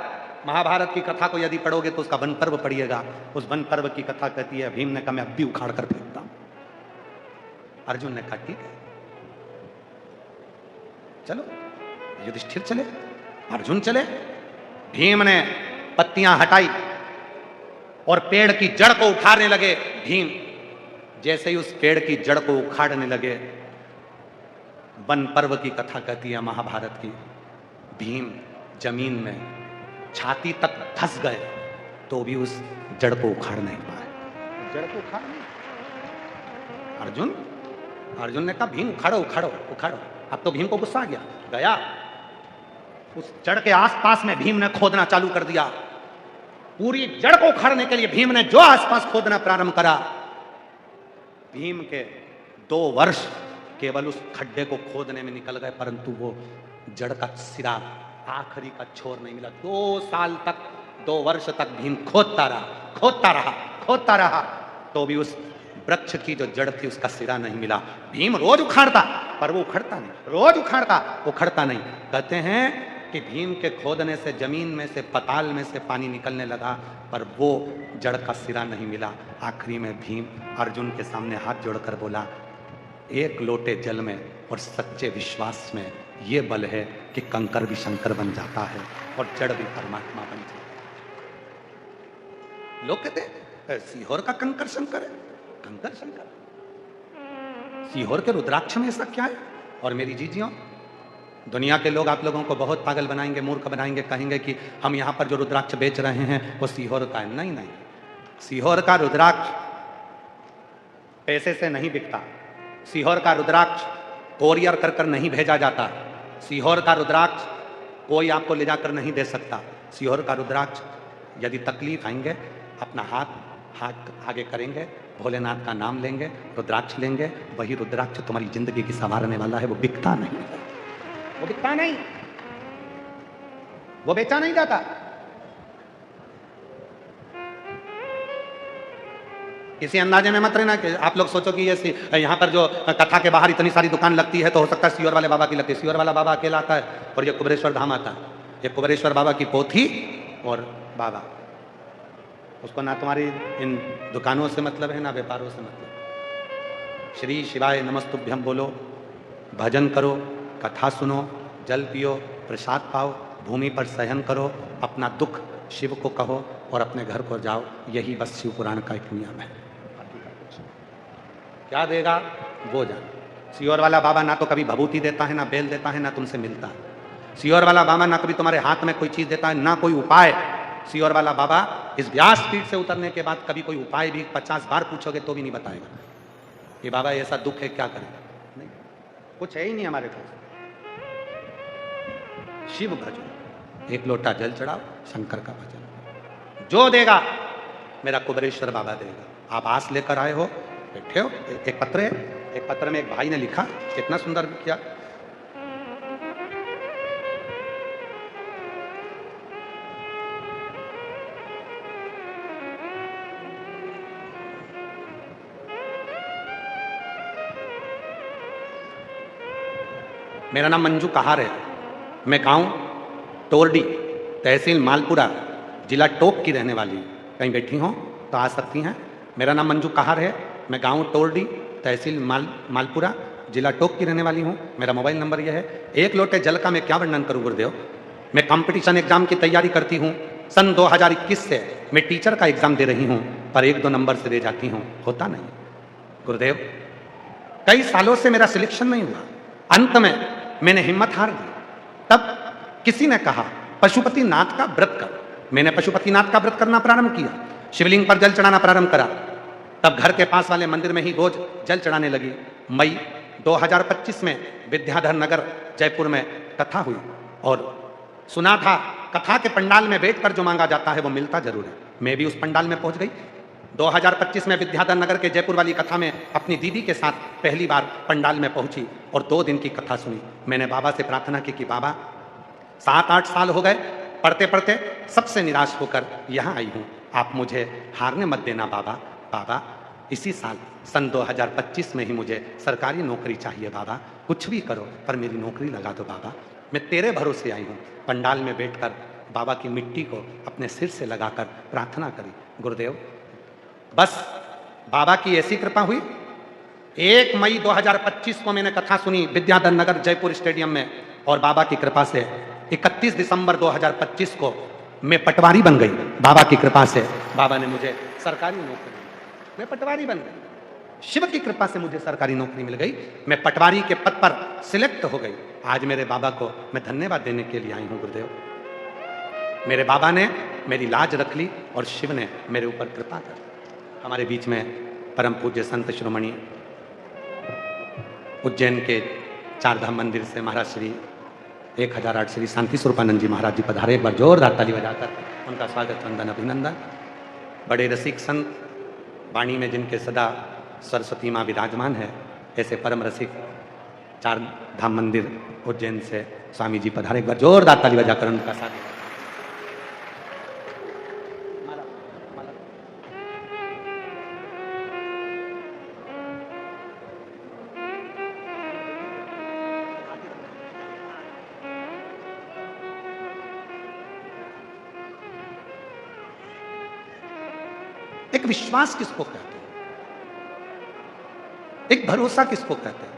A: महाभारत की कथा को यदि पढ़ोगे तो उसका वन पर्व पढ़िएगा, उस वन पर्व की कथा कहती है, भीम ने कहा मैं अब भी उखाड़ कर फेंकता हूं। अर्जुन ने कहा ठीक है, चलो। युधिष्ठिर चले, अर्जुन चले, भीम ने पत्तियां हटाई और पेड़ की जड़ को उखाड़ने लगे। भीम जैसे ही उस पेड़ की जड़ को उखाड़ने लगे, वन पर्व की कथा कहती है महाभारत की, भीम जमीन में छाती तक धंस गए तो भी उस जड़ को उखाड़ नहीं पाए, जड़ को उखाड़ नहीं। अर्जुन ने कहा, भीम उखाड़ो उखाड़ो उखाड़ो। अब तो भीम को गुस्सा आ गया, उस जड़ के आसपास में भीम ने खोदना चालू कर दिया। पूरी जड़ को उखाड़ने के लिए भीम ने जो आसपास खोदना प्रारंभ करा, भीम के 2 वर्ष केवल उस खड्डे को खोदने में निकल गए, परंतु वो जड़ का सिरा, आखिरी का छोर नहीं मिला। 2 साल तक, 2 वर्ष तक भीम खोदता रहा तो भी उस वृक्ष की जो जड़ थी उसका सिरा नहीं मिला। भीम रोज उखाड़ता पर वो उखड़ता नहीं, रोज उखड़ता नहीं। कहते हैं कि भीम के खोदने से जमीन में से, पताल में से पानी निकलने लगा, पर वो जड़ का सिरा नहीं मिला। आखिरी में भीम अर्जुन के सामने हाथ जोड़कर बोला, एक लोटे जल में और सच्चे विश्वास में ये बल है कि कंकर भी शंकर बन जाता है और जड़ भी परमात्मा बन जाता है। लोग कहते हैं सीहोर का कंकर शंकर है, कंकर शंकर, सीहोर के रुद्राक्ष में ऐसा क्या है? और मेरी जीजियों, दुनिया के लोग आप लोगों को बहुत पागल बनाएंगे, मूर्ख बनाएंगे, कहेंगे कि हम यहाँ पर जो रुद्राक्ष बेच रहे हैं वो सीहोर का है। नहीं, सीहोर का रुद्राक्ष पैसे से नहीं बिकता, सीहोर का रुद्राक्ष कोरियर कर नहीं भेजा जाता, सीहोर का रुद्राक्ष कोई आपको ले जाकर नहीं दे सकता। सीहोर का रुद्राक्ष यदि तकलीफ आएंगे, अपना हाथ आगे करेंगे, भोलेनाथ का नाम लेंगे, रुद्राक्ष लेंगे, वही रुद्राक्ष तुम्हारी जिंदगी की संवारने वाला है। वो बिकता नहीं, वो बिकता नहीं, वो बेचा नहीं जाता। इसी अंदाजे में मत रहना कि आप लोग सोचो कि ये यहाँ पर जो कथा के बाहर इतनी सारी दुकान लगती है तो हो सकता है सीहोर वाले बाबा की लगती है। सीहोर वाला बाबा अकेला आता है और ये कुबेरेश्वर धाम आता है। ये कुबेरेश्वर बाबा की पोथी और बाबा, उसको ना तुम्हारी इन दुकानों से मतलब है ना व्यापारों से मतलब। श्री शिवाय नमस्तुभ्यम बोलो, भजन करो, कथा सुनो, जल पियो, प्रसाद पाओ, भूमि पर शयन करो, अपना दुख शिव को कहो और अपने घर को जाओ। यही बस शिव पुराण का एक नियम है। क्या देगा वो जान। सीहोर वाला बाबा ना तो कभी भभूति देता है, ना बेल देता है, ना तुमसे मिलता है। सीहोर वाला बाबा ना कभी तुम्हारे हाथ में कोई चीज देता है, ना कोई उपाय। सीहोर वाला बाबा इस व्यासपीठ से उतरने के बाद कभी कोई उपाय भी 50 बार पूछोगे तो भी नहीं बताएगा कि बाबा ऐसा दुख है, क्या करें। नहीं, कुछ है ही नहीं हमारे पास। शिव भजो, एक लोटा जल चढ़ाओ, शंकर का भजन। जो देगा मेरा कुबेरेश्वर बाबा देगा। आप आस लेकर आए हो, बैठे हो। एक पत्र है, एक पत्र में एक भाई ने लिखा, कितना सुंदर किया। मेरा नाम मंजू कहार है, मैं गांव टोरडी, तहसील मालपुरा, जिला टोक की रहने वाली, कहीं बैठी हों तो आ सकती हैं। मेरा नाम मंजू कहार है, मैं गांव टोरडी, तहसील मालपुरा, जिला टोक की रहने वाली हूँ। मेरा मोबाइल नंबर यह है। एक लोटे जल का मैं क्या वर्णन करूँ गुरुदेव। मैं कंपटीशन एग्जाम की तैयारी करती हूँ। सन 2021 से मैं टीचर का एग्जाम दे रही हूँ, पर 1-2 नंबर से दे जाती हूँ, होता नहीं गुरुदेव। कई सालों से मेरा सिलेक्शन नहीं हुआ, अंत में मैंने हिम्मत हार दी। तब किसी ने कहा पशुपति नाथ का व्रत कर। मैंने पशुपति नाथ का व्रत करना प्रारंभ किया, शिवलिंग पर जल चढ़ाना प्रारंभ करा। तब घर के पास वाले मंदिर में ही रोज जल चढ़ाने लगी। मई 2025 में विद्याधर नगर जयपुर में कथा हुई और सुना था कथा के पंडाल में बैठकर जो मांगा जाता है वो मिलता जरूर है। मैं भी उस पंडाल में पहुंच गई। 2025 में विद्याधर नगर के जयपुर वाली कथा में अपनी दीदी के साथ पहली बार पंडाल में पहुंची और 2 दिन की कथा सुनी। मैंने बाबा से प्रार्थना की कि बाबा 7-8 साल हो गए, पढ़ते पढ़ते सबसे निराश होकर यहाँ आई हूँ, आप मुझे हारने मत देना बाबा। बाबा इसी साल सन 2025 में ही मुझे सरकारी नौकरी चाहिए बाबा, कुछ भी करो पर मेरी नौकरी लगा दो बाबा। मैं तेरे भरोसे आई हूँ। पंडाल में बैठकर बाबा की मिट्टी को अपने सिर से लगाकर प्रार्थना करी। गुरुदेव बस बाबा की ऐसी कृपा हुई। 1 मई 2025 को मैंने कथा सुनी विद्याधर नगर जयपुर स्टेडियम में और बाबा की कृपा से 31 दिसंबर 2025 को मैं पटवारी बन गई। बाबा की कृपा से बाबा ने मुझे सरकारी नौकरी दी, मैं पटवारी बन गई। शिव की कृपा से मुझे सरकारी नौकरी मिल गई, मैं पटवारी के पद पर सिलेक्ट हो गई। आज मेरे बाबा को मैं धन्यवाद देने के लिए आई हूँ गुरुदेव। मेरे बाबा ने मेरी लाज रख ली और शिव ने मेरे ऊपर कृपा कर। हमारे बीच में परम पूज्य संत शिरोमणि उज्जैन के 4 धाम मंदिर से महाराज श्री 1008 श्री शांति स्वरूपानंद जी महाराज जी पधारे। एक बार जोरदार ताली बजाकर उनका स्वागत वंदन अभिनंदन। बड़े रसिक संत, वाणी में जिनके सदा सरस्वती माँ विराजमान है, ऐसे परम रसिक 4 धाम मंदिर उज्जैन से स्वामी जी पधारे। एक बार जोरदार ताली बजाकर उनका स्वागत। एक विश्वास किसको कहते हैं, एक भरोसा किसको कहते हैं,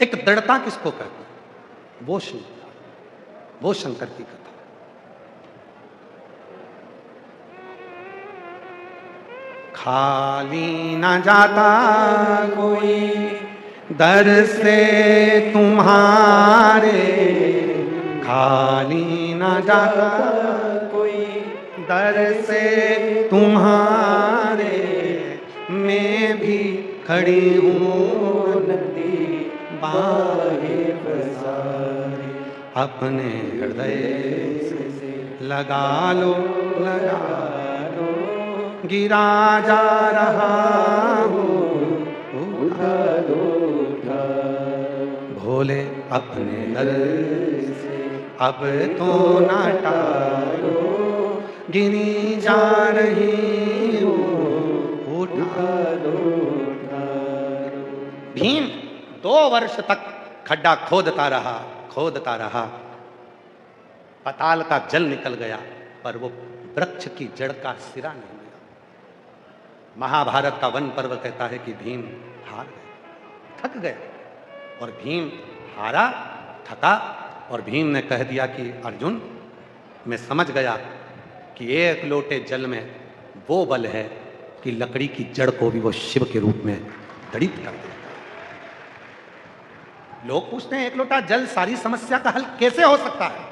A: एक दृढ़ता किसको कहते हैं, वो शिव, वो शंकर की कथा। खाली ना जाता कोई दर से तुम्हारे, खाली ना जाता कोई दर से तुम्हारे, मैं भी खड़ी हूँ
B: नदी बाहे पसारे,
A: अपने हृदय से लगा लो, लगा लो, गिरा जा रहा हूँ,
B: उठा दो उठा
A: भोले अपने दर से अब तो ना टालो, गिरी जा रही हूँ, उठा दो उठा। भीम 2 वर्ष तक खड्डा खोदता रहा, खोदता रहा, पाताल का जल निकल गया पर वो वृक्ष की जड़ का सिरा नहीं मिला। महाभारत का वन पर्व कहता है कि भीम हार गए, थक गए, और भीम हारा, थका, और भीम ने कह दिया कि अर्जुन मैं समझ गया कि 1 लोटे जल में वो बल है कि लकड़ी की जड़ को भी वो शिव के रूप में दड़ित कर देता है। लोग पूछते हैं 1 लोटा जल सारी समस्या का हल कैसे हो सकता है।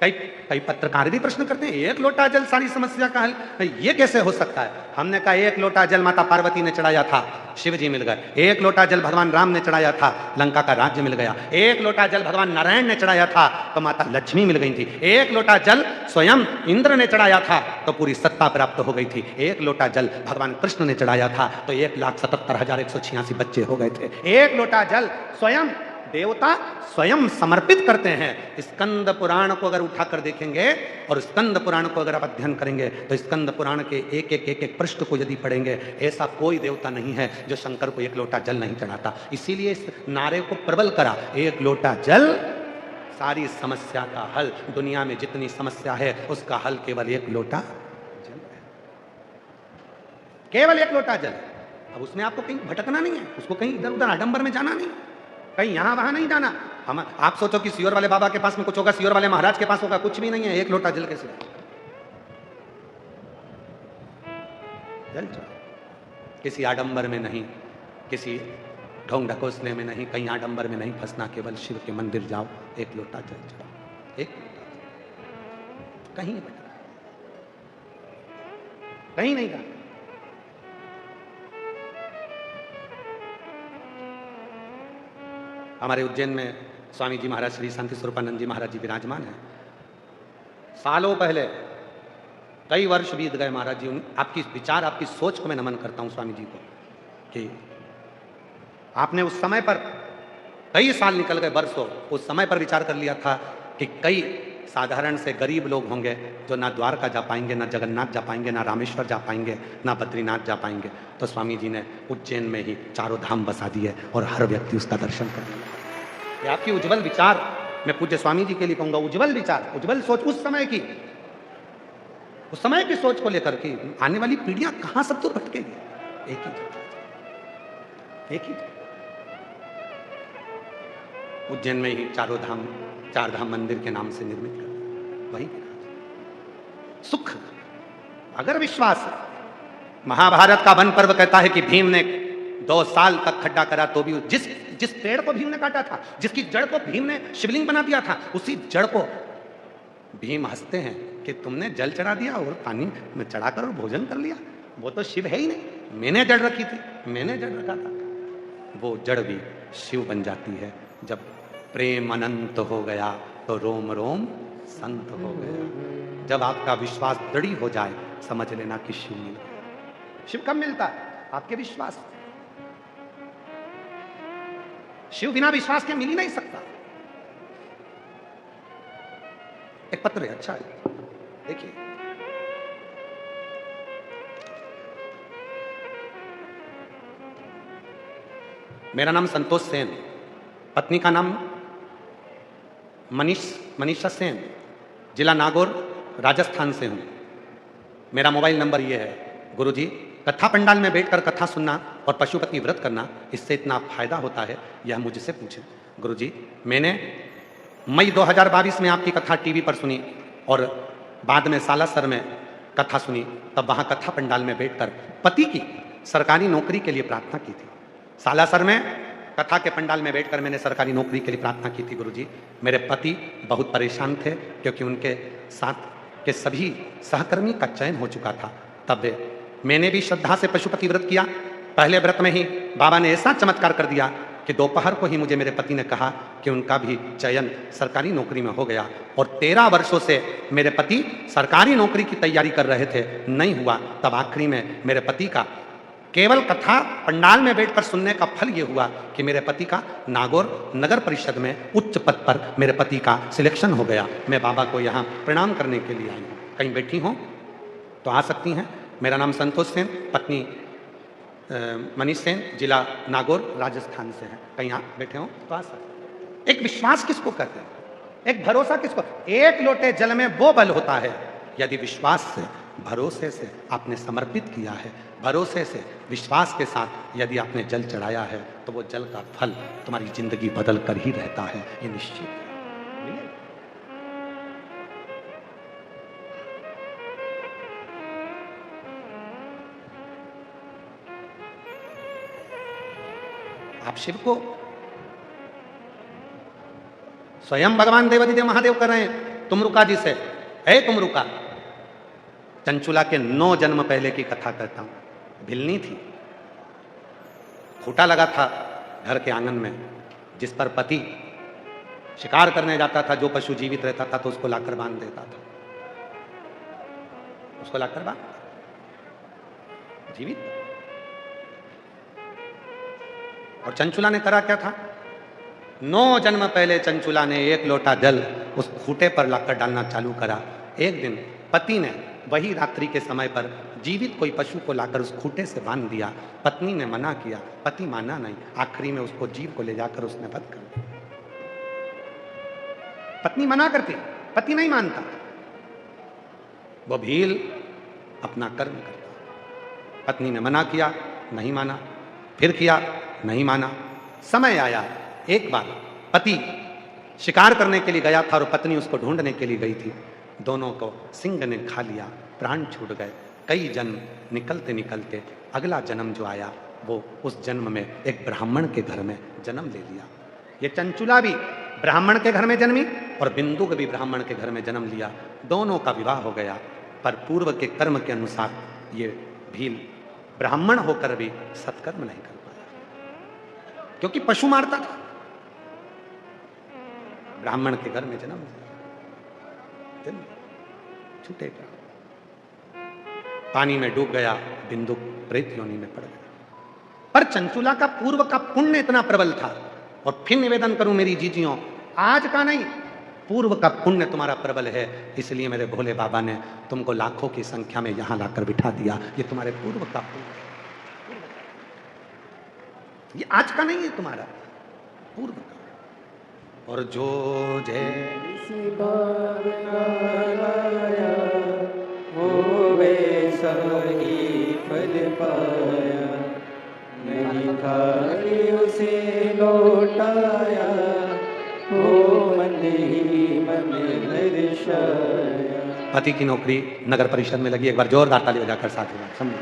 A: कई पत्रकार भी प्रश्न करते हैं 1 लोटा जल सारी समस्या का हल ये कैसे हो सकता है। हमने कहा 1 लोटा जल माता पार्वती ने चढ़ाया था, शिव जी मिल गए। 1 लोटा जल भगवान राम ने चढ़ाया था, लंका का राज्य मिल गया। 1 लोटा जल भगवान नारायण ने चढ़ाया था तो माता लक्ष्मी मिल गई थी। 1 लोटा जल स्वयं इंद्र ने चढ़ाया था तो पूरी सत्ता प्राप्त हो गई थी। 1 लोटा जल भगवान कृष्ण ने चढ़ाया था तो 1,77,186 बच्चे हो गए थे। 1 लोटा जल स्वयं देवता स्वयं समर्पित करते हैं। स्कंद पुराण को अगर उठाकर देखेंगे और स्कंद पुराण को अगर आप अध्ययन करेंगे तो स्कंद पुराण के एक पृष्ठ को यदि पढ़ेंगे, ऐसा कोई देवता नहीं है जो शंकर को 1 लोटा जल नहीं चढ़ाता। इसीलिए इस नारे को प्रबल करा, 1 लोटा जल सारी समस्या का हल, दुनिया में जितनी समस्या है उसका हल केवल एक लोटा जल है, केवल एक लोटा जल है। अब उसमें आपको कहीं भटकना नहीं है, उसको कहीं इधर उधर आडंबर में जाना नहीं, कहीं यहां वहां नहीं जाना। हम आप सोचो कि सियोर वाले बाबा के पास में कुछ होगा, सियोर वाले महाराज के पास होगा, कुछ भी नहीं है, एक लोटा जल के सिवा जल चढ़ाओ। किसी आडंबर में नहीं, किसी ढोंग ढकोसले में नहीं, कहीं आडंबर में नहीं फंसना, केवल शिव के मंदिर जाओ, एक लोटा जल चढ़ाओ, एक लोटा जल। कहीं नहीं भटकना, कहीं नहीं जाना। हमारे उज्जैन में स्वामी जी महाराज श्री शांति स्वरूपानंद जी महाराज जी विराजमान हैं। सालों पहले, कई वर्ष बीत गए महाराज जी, आपकी विचार, आपकी सोच को मैं नमन करता हूं स्वामी जी को, कि आपने उस समय पर, कई साल निकल गए, वर्षों, उस समय पर विचार कर लिया था कि कई साधारण से गरीब लोग होंगे जो ना द्वारका जा पाएंगे, ना जगन्नाथ जा पाएंगे, ना रामेश्वर जा पाएंगे, ना बद्रीनाथ जा पाएंगे। तो स्वामी जी ने उज्जैन में ही चारों धाम बसा दिए और हर व्यक्ति उसका दर्शन कर लिया। ये आपकी उज्जवल विचार, मैं पूज्य स्वामी जी के लिए कहूंगा, उज्जवल विचार, उज्जवल सोच, उस समय की सोच को लेकर के आने वाली पीढ़ियां कहां सब तो भटकेगी। एक ही जगह, एक ही जगह। उज्जैन में ही चारों धाम, चार धाम मंदिर के नाम से निर्मित कर, वही सुख, अगर विश्वास है। महाभारत का वन पर्व कहता है कि भीम ने 2 साल तक खड्डा करा तो भी जिस पेड़ को भीम ने काटा था, जिसकी जड़ को भीम ने शिवलिंग बना दिया था, उसी जड़ को भीम हंसते हैं कि तुमने जल चढ़ा दिया और पानी में चढ़ाकर और भोजन कर लिया, वो तो शिव है ही नहीं, मैंने जड़ रखी थी, मैंने जड़ रखा था। वो जड़ भी शिव बन जाती है जब प्रेम अनंत हो गया तो रोम रोम संत हो गया। जब आपका विश्वास दृढ़ हो जाए, समझ लेना कि शिव मिल गया। शिव कब मिलता है? आपके विश्वास। शिव बिना विश्वास के मिल ही नहीं सकता। एक पत्र है, अच्छा है, देखिए। मेरा नाम संतोष सेन, पत्नी का नाम मनीषा सेन, जिला नागौर, राजस्थान से हूं। मेरा मोबाइल नंबर यह है। गुरुजी, कथा पंडाल में बैठकर कथा सुनना और पशुपति व्रत करना, इससे इतना फायदा होता है, यह मुझसे पूछे। गुरुजी, मैंने मई 2022 में आपकी कथा टीवी पर सुनी और बाद में सालासर में कथा सुनी। तब वहां कथा पंडाल में बैठकर पति की सरकारी नौकरी के लिए प्रार्थना की थी। सालासर में कथा के पंडाल में बैठकर मैंने सरकारी नौकरी के लिए प्रार्थना की थी। गुरुजी, मेरे पति बहुत परेशान थे क्योंकि उनके साथ के सभी सहकर्मी का चयन हो चुका था। तब मैंने भी श्रद्धा से पशुपति व्रत किया। पहले व्रत में ही बाबा ने ऐसा चमत्कार कर दिया कि दोपहर को ही मुझे मेरे पति ने कहा कि उनका भी चयन सरकारी नौकरी में हो गया। और 13 वर्षों से मेरे पति सरकारी नौकरी की तैयारी कर रहे थे, नहीं हुआ। तब आखिरी में मेरे पति का केवल कथा पंडाल में बैठकर सुनने का फल ये हुआ कि मेरे पति का नागौर नगर परिषद में उच्च पद पर मेरे पति का सिलेक्शन हो गया। मैं बाबा को यहाँ प्रणाम करने के लिए आई हूँ। कहीं बैठी हों तो आ सकती हैं। मेरा नाम संतोष सेन, पत्नी मनीष सेन, जिला नागौर, राजस्थान से है। कहीं आप बैठे हो तो आ सकते। एक विश्वास किसको कहते हैं? एक भरोसा किसको? एक लोटे जल में वो बल होता है यदि विश्वास से, भरोसे से आपने समर्पित किया है, भरोसे से, विश्वास के साथ यदि आपने जल चढ़ाया है तो वो जल का फल तुम्हारी जिंदगी बदल कर ही रहता है, ये निश्चित है। आप शिव को स्वयं भगवान देवादिदेव महादेव कर रहे हैं तुमरुका जी से। हे तुमरुका, चंचुला के 9 जन्म पहले की कथा करता हूं। भिलनी थी, खूंटा लगा था घर के आंगन में, जिस पर पति शिकार करने जाता था। जो पशु जीवित रहता था तो उसको लाकर बांध देता था, उसको लाकर बांध जीवित। और चंचुला ने करा क्या था? 9 जन्म पहले चंचुला ने 1 लोटा जल उस खूंटे पर लाकर डालना चालू करा। एक दिन पति ने वही रात्रि के समय पर जीवित कोई पशु को लाकर उस खूंटे से बांध दिया। पत्नी ने मना किया, पति माना नहीं। आखिरी में उसको जीव को ले जाकर उसने वध कर दिया। पत्नी मना करती, पति नहीं मानता, वो भील अपना कर्म करता। पत्नी ने मना किया, नहीं माना, फिर किया, नहीं माना। समय आया, एक बार पति शिकार करने के लिए गया था और पत्नी उसको ढूंढने के लिए गई थी। दोनों को सिंह ने खा लिया, प्राण छूट गए। कई जन्म निकलते निकलते अगला जन्म जो आया वो उस जन्म में एक ब्राह्मण के घर में जन्म ले लिया। ये चंचुला भी ब्राह्मण के घर में जन्मी और बिंदुक भी ब्राह्मण के घर में जन्म लिया। दोनों का विवाह हो गया, पर पूर्व के कर्म के अनुसार ये भील ब्राह्मण होकर भी सत्कर्म नहीं कर पाया, क्योंकि पशु मारता था। ब्राह्मण के घर में जन्म छूटेगा, पानी में डूब गया, बिंदुक प्रेत योनि में पड़ गया। पर चंचुला का पूर्व का पुण्य इतना प्रबल था। और फिर निवेदन करूं मेरी जीजियों, आज का नहीं, पूर्व का पुण्य तुम्हारा प्रबल है, इसलिए मेरे भोले बाबा ने तुमको लाखों की संख्या में यहां लाकर बिठा दिया। ये तुम्हारे पूर्व का पुण्य, ये आज का नहीं है, तुम्हारा पूर्व का। और जो जैसी
B: वो वैसा ही फल पाया, नहीं खाली उसे लौटाया, वो मन ही मन दर्शाया।
A: पति की नौकरी नगर परिषद में लगी। एक बार जोरदार ताली बजाकर साथ में समझो।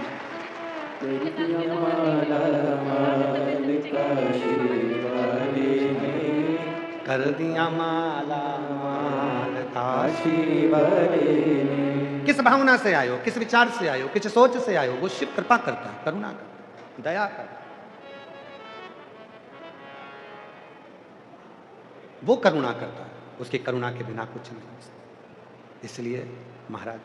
A: कर दिया माला माल काशी वाले ने। किस भावना से आयो, किस विचार से आयो, किस सोच से आयो, वो शिव कृपा करता है, करुणा करता है, दया करता है। वो करुणा करता है, उसकी करुणा के बिना कुछ नहीं हो सकता। इसलिए महाराज,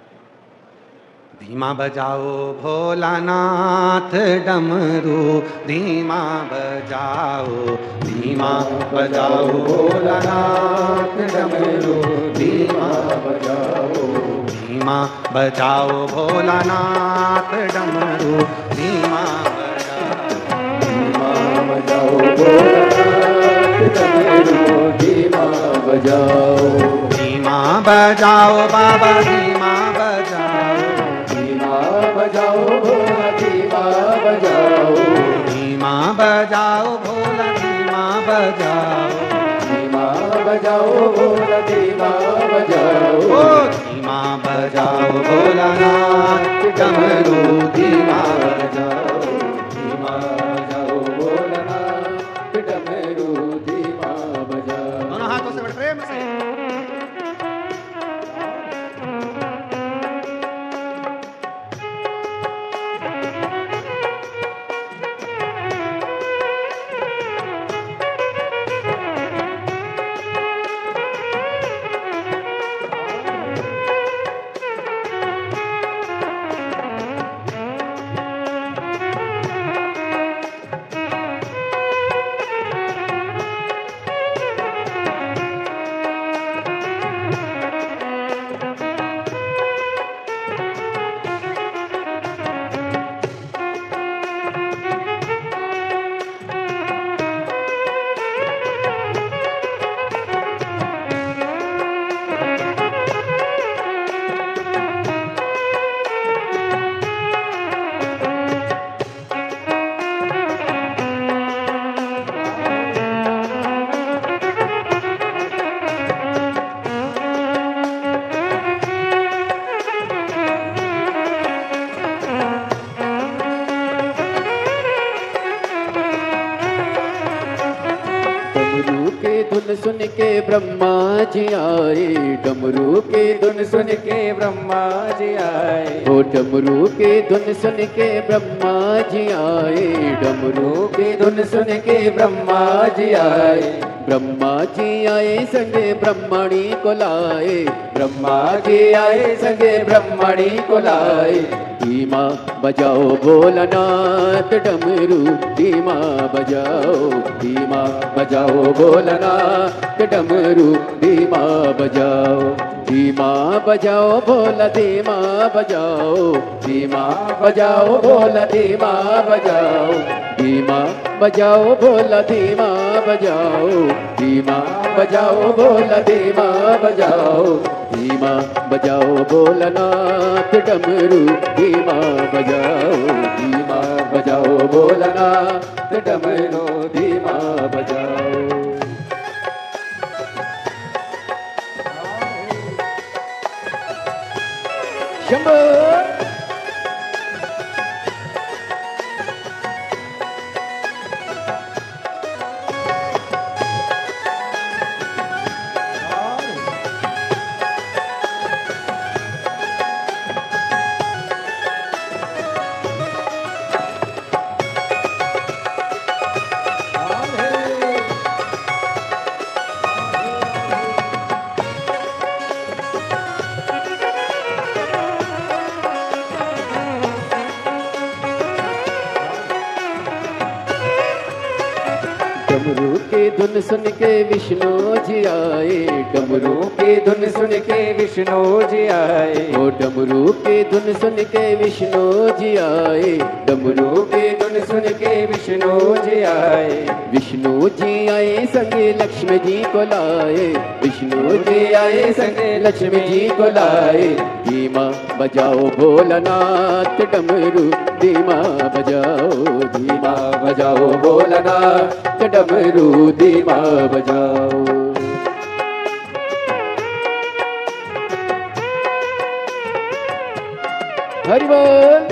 A: धीमा बजाओ भोलानाथ डमरू, धीमा बजाओ, धीमा बजाओ भोलानाथ डमरू, धीमा बजाओ, धीमा बजाओ भोलानाथ डमरू, धीमा
B: बजाओ भोलानाथ डमरू, धीमा बजाओ,
A: धीमा बजाओ बाबा, धीमा बजाओ,
B: बजाओ भोला धीमा बजाओ,
A: धीमा बजाओ भोला, धीमा बजाओ,
B: धीमा बजाओ भोला धीमा बजाओ,
A: ओ धीमा बजाओ भोलानाथ डमरू, धीमा बजाओ,
B: धीमा बजाओ भोलानाथ डमरू, धीमा बजाओ।
A: दोनों हाथों से बड़े प्रेम से।
B: धुन सुन के ब्रह्मा जी आए, डमरू के धुन सुन के ब्रह्मा जी आए, ओ डमरू के धुन सुन के ब्रह्मा जी आए, डमरू के धुन सुन के ब्रह्मा जी आए, ब्रह्मा जी आए संगे ब्रह्मणी को लाए, ब्रह्मा जी आए संगे ब्रह्मणी को लाए, धीमा बजाओ भोलानाथ डमरू, धीमा बजाओ, धीमा बजाओ भोलानाथ डमरू, धीमा बजाओ, धीमा बजाओ भोला, धीमा बजाओ, धीमा बजाओ भोला, धीमा बजाओ, धीमा बजाओ भोला धीमा बजाओ, धीमा बजाओ भोला धीमा बजाओ, धीमा बजाओ भोलानाथ डमरू धीमा बजाओ, धीमा बजाओ भोलानाथ डमरू धीमा बजाओ। शंभो डमरू की धुन सुन के विष्णु जी आए, डमरू की धुन सुन के विष्णु जी आए, ओ डमरू की धुन सुन के विष्णु जी आए, डमरू की धुन सुन के विष्णु जी आए, विष्णु जी आए संगे लक्ष्मी जी को लाए, विष्णु जी आए संगे लक्ष्मी जी को लाए, धीमा बजाओ भोलानाथ डमरू धीमा बजाओ, धीमा बजाओ भोलानाथ डमरू धीमा बजाओ। हरि बोल।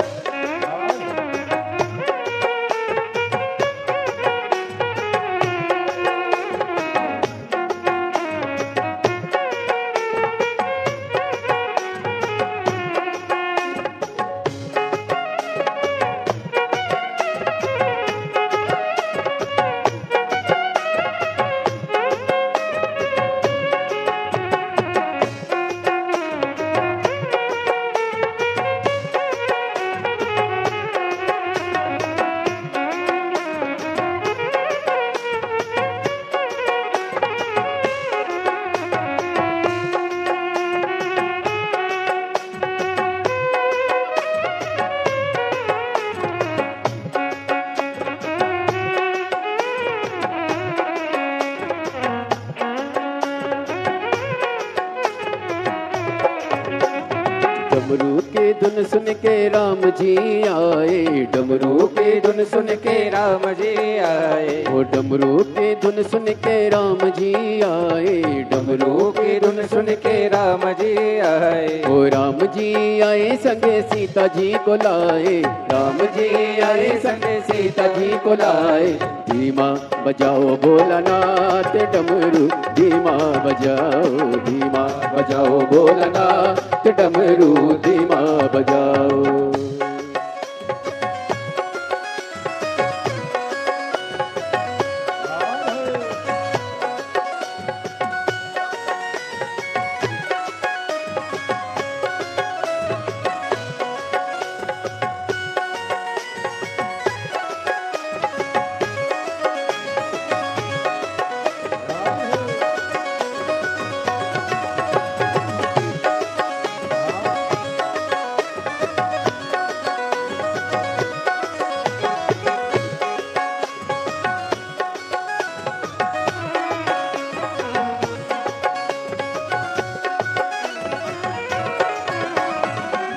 B: डमरू की धुन सुन के राम जी आए, डमरू की धुन सुन के राम जी आए, ओ डमरू की धुन सुन के राम जी आए, डमरू की धुन सुन के राम जी आए, ओ राम जी आए संगे सीता जी को लाए, राम जी आए संगे सीता जी को लाए, धीमा बजाओ भोलानाथ डमरू धीमा बजाओ, धीमा बजाओ भोलानाथ डमरू धीमा बजाओ।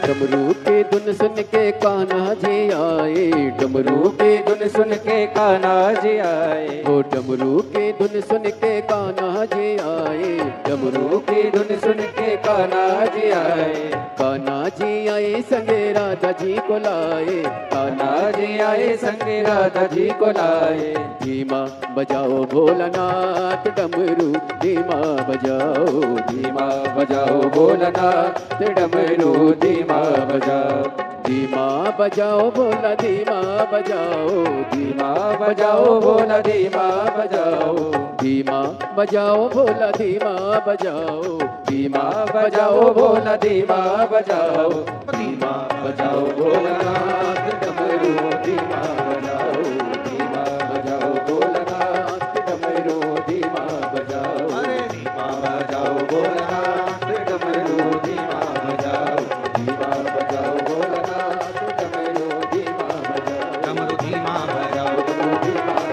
B: डमरू की धुन सुन के कान्हा जी आए, डमरू की धुन सुन के कान्हा जी आए, ओ डमरू की धुन सुन के कान्हा जी आए, डमरू की धुन सुन के कान्हा जी आए, कान्हा जी आए संगे राधा जी को लाए, कान्हा जी आए संगे राधा जी को लाए, धीमा बजाओ भोलानाथ डमरू धीमा बजाओ, धीमा बजाओ भोलानाथ डमरू धीमा बजाओ, धीमा बजाओ भोला धीमा बजाओ, धीमा बजाओ भोला धीमा बजाओ, धीमा बजाओ भोला धीमा बजाओ, धीमा बजाओ भोला धीमा बजाओ, धीमा बजाओ भोलानाथ डमरू धीमा बजाओ, धीमा बजाओ भोलानाथ डमरू धीमा बजाओ, धीमा बजाओ भोलानाथ डमरू धीमा बजाओ, धीमा बजाओ भोलानाथ डमरू धीमा बजाओ, डमरू धीमा बजाओ, डमरू धीमा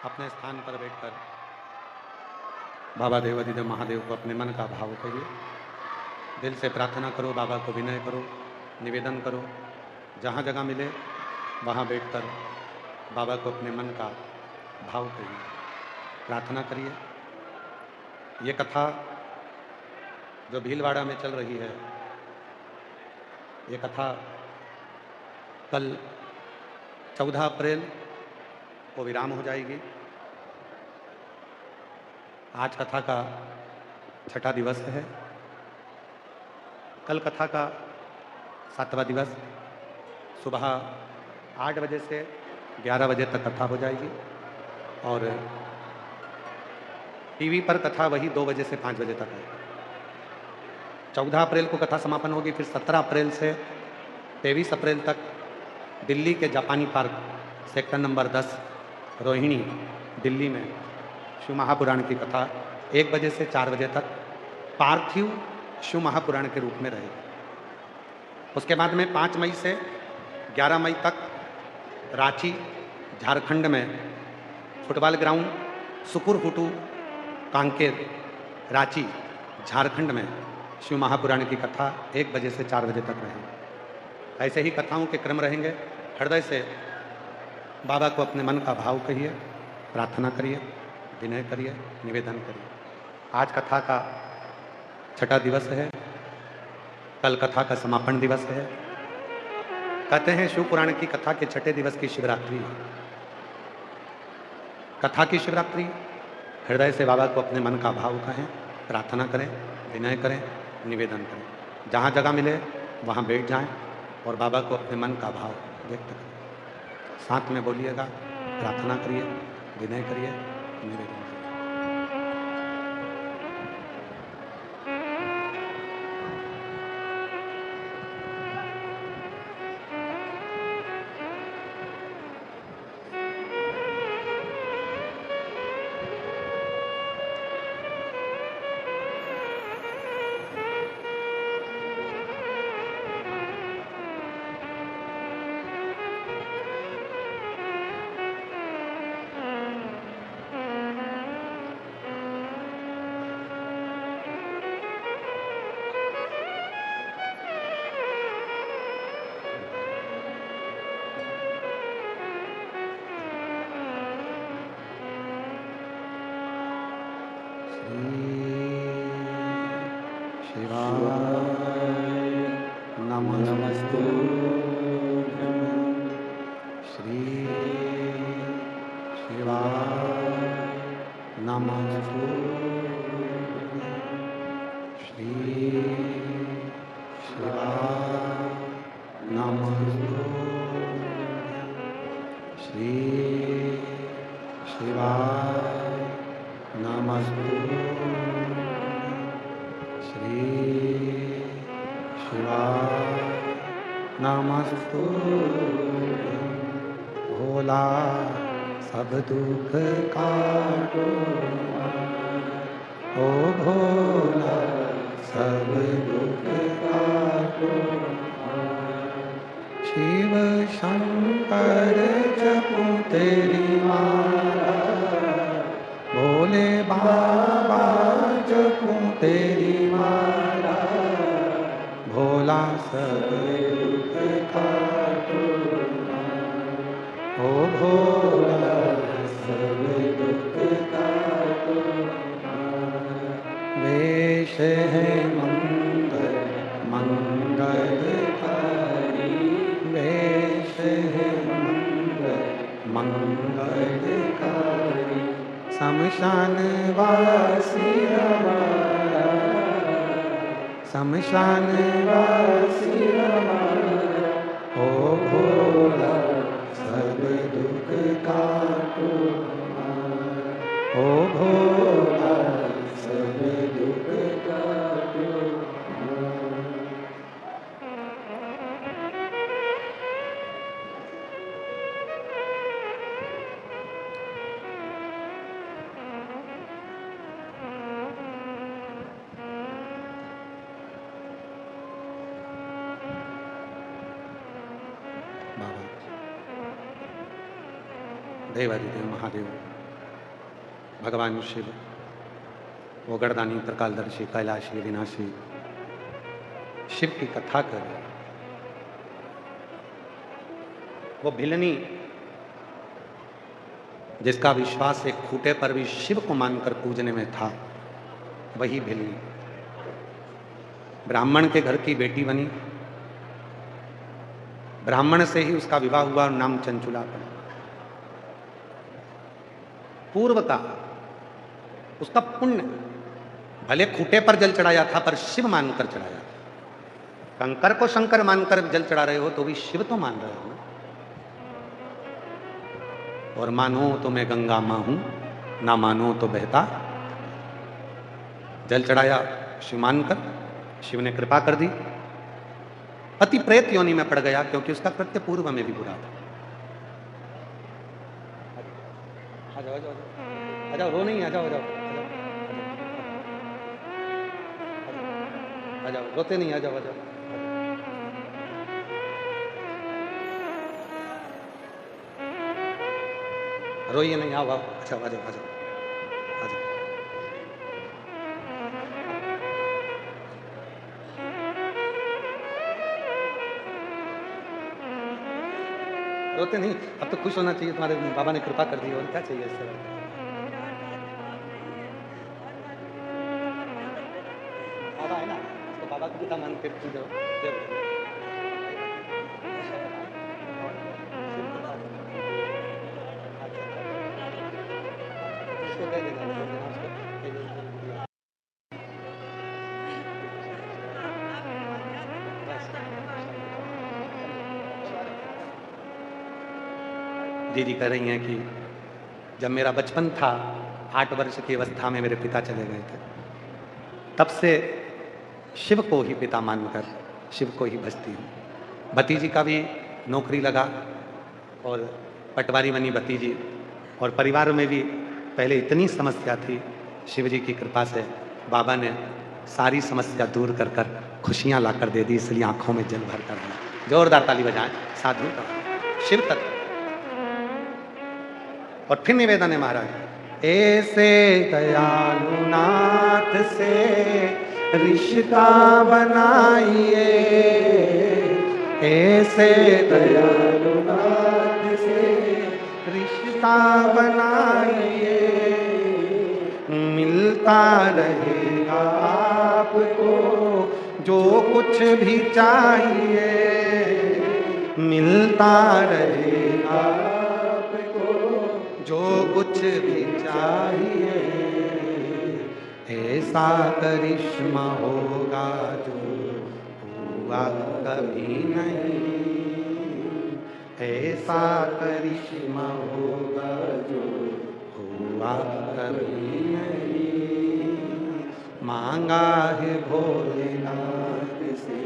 A: अपने स्थान पर बैठकर बाबा देवाधिदेव महादेव को अपने मन का भाव करिए। दिल से प्रार्थना करो, बाबा को विनय करो, निवेदन करो। जहाँ जगह मिले वहाँ बैठकर बाबा को अपने मन का भाव करिए, प्रार्थना करिए। ये कथा जो भीलवाड़ा में चल रही है, ये कथा कल 14 अप्रैल को विराम हो जाएगी। आज कथा का छठा दिवस है। कल कथा का 7वां दिवस सुबह 8 बजे से 11 बजे तक कथा हो जाएगी और टीवी पर कथा वही 2 बजे से 5 बजे तक है। 14 अप्रैल को कथा समापन होगी। फिर 17 अप्रैल से 23 अप्रैल तक दिल्ली के जापानी park sector number 10 Rohini Delhi में शिव महापुराण की कथा 1 बजे से 4 बजे तक पार्थिव शिव महापुराण के रूप में रहेगी। उसके बाद में 5 मई से 11 मई तक रांची झारखंड में फुटबॉल ग्राउंड सुकुरहुटू कांकेर रांची झारखंड में शिव महापुराण की कथा 1 बजे से 4 बजे तक रहेगी। ऐसे ही कथाओं के क्रम रहेंगे। हृदय से बाबा को अपने मन का भाव कहिए, प्रार्थना करिए, विनय करिए, निवेदन करिए। आज कथा का छठा दिवस है। कल कथा का समापन दिवस है। कहते हैं शिव पुराण की कथा के छठे दिवस की शिवरात्रि है। कथा की शिवरात्रि। हृदय से बाबा को अपने मन का भाव कहें, प्रार्थना करें, विनय करें, निवेदन करें। जहाँ जगह मिले वहाँ बैठ जाएं और बाबा को अपने मन का भाव व्यक्त करें। साथ में बोलिएगा, प्रार्थना करिए, विनय करिए, निवेदन करिए। भोला सब दुख काटो, ओ भोला सब दुख काटो। शिव शंकर जपो तेरी माला, भोले बाबा जपो तेरी माला। भोला सब दुख काटो, ओ भोला सब दुख काटो। वेश है मंगल मंगलकारी, वेश है मंगलकारी। शमशान वासी हमारा, शमशान वासी हमारा। ओ भोला सब दुख काटो, ओ भोला सब दुख काटो। देवाधिदेव महादेव भगवान शिव, वो गणदानी, त्रिकालदर्शी, कैलाशी, विनाशी, शिव की कथा कर रहे। वो भिलनी जिसका विश्वास एक खूंटे पर भी शिव को मानकर पूजने में था, वही भिलनी ब्राह्मण के घर की बेटी बनी। ब्राह्मण से ही उसका विवाह हुआ और नाम चंचुला पड़ा। पूर्व का उसका पुण्य, भले खूंटे पर जल चढ़ाया था पर शिव मानकर चढ़ाया था। कंकर को शंकर मानकर जल चढ़ा रहे हो तो भी शिव तो मान रहे हो ना। और मानो तो मैं गंगा मां हूं, ना मानो तो बहता। जल चढ़ाया शिव मानकर, शिव ने कृपा कर दी। अति प्रेत योनि में पड़ गया क्योंकि उसका कृत्य पूर्व में भी बुरा था। आ जाओ, आ जाओ, आ जाओ, रो नहीं, आ जाओ, आ जाओ, आ जाओ, रोते नहीं, आ जाओ, आ जाओ। रोइए नहीं, आओ, आओ, अच्छा, आ जाओ, आ जाओ, आ जाओ। रोते नहीं, अब तो खुश होना चाहिए, तुम्हारे बाबा ने कृपा कर दी, और क्या चाहिए इससे। बाबा है ना, तो बाबा को पिता मानते पूजो। उसको दे देना, उसको दे देना। दीदी कह रही हैं कि जब मेरा बचपन था, 8 वर्ष की अवस्था में मेरे पिता चले गए थे, तब से शिव को ही पिता मानकर शिव को ही भजती हूँ। भतीजी का भी नौकरी लगा और पटवारी बनी भतीजी, और परिवार में भी पहले इतनी समस्या थी, शिव जी की कृपा से बाबा ने सारी समस्या दूर कर कर खुशियाँ ला कर दे दी, इसलिए आंखों में जल भर कर आया। जोरदार ताली बजाएं साधु का शिव तत्व। और फिर निवेदन है महाराज, ऐसे दयालु नाथ से रिश्ता बनाइए, ऐसे दयालु नाथ से रिश्ता बनाइए, मिलता रहेगा आपको जो कुछ भी चाहिए, मिलता रहेगा जो कुछ भी चाहिए, ऐसा करिश्मा होगा जो हुआ कभी नहीं, ऐसा करिश्मा होगा जो हुआ कभी नहीं, मांगा है भोलेनाथ से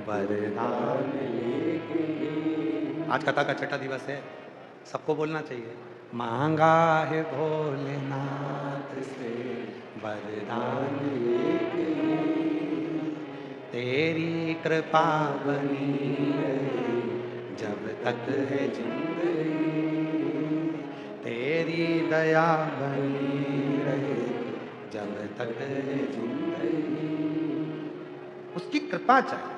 A: वरदान लेके। आज कथा का छठा दिवस है, सबको बोलना चाहिए, मांगा है भोलेनाथ से वरदान लेके, तेरी कृपा बनी रहे जब तक है जिंदगी, तेरी दया बनी रहे जब तक है जिंदगी। उसकी कृपा चाहिए।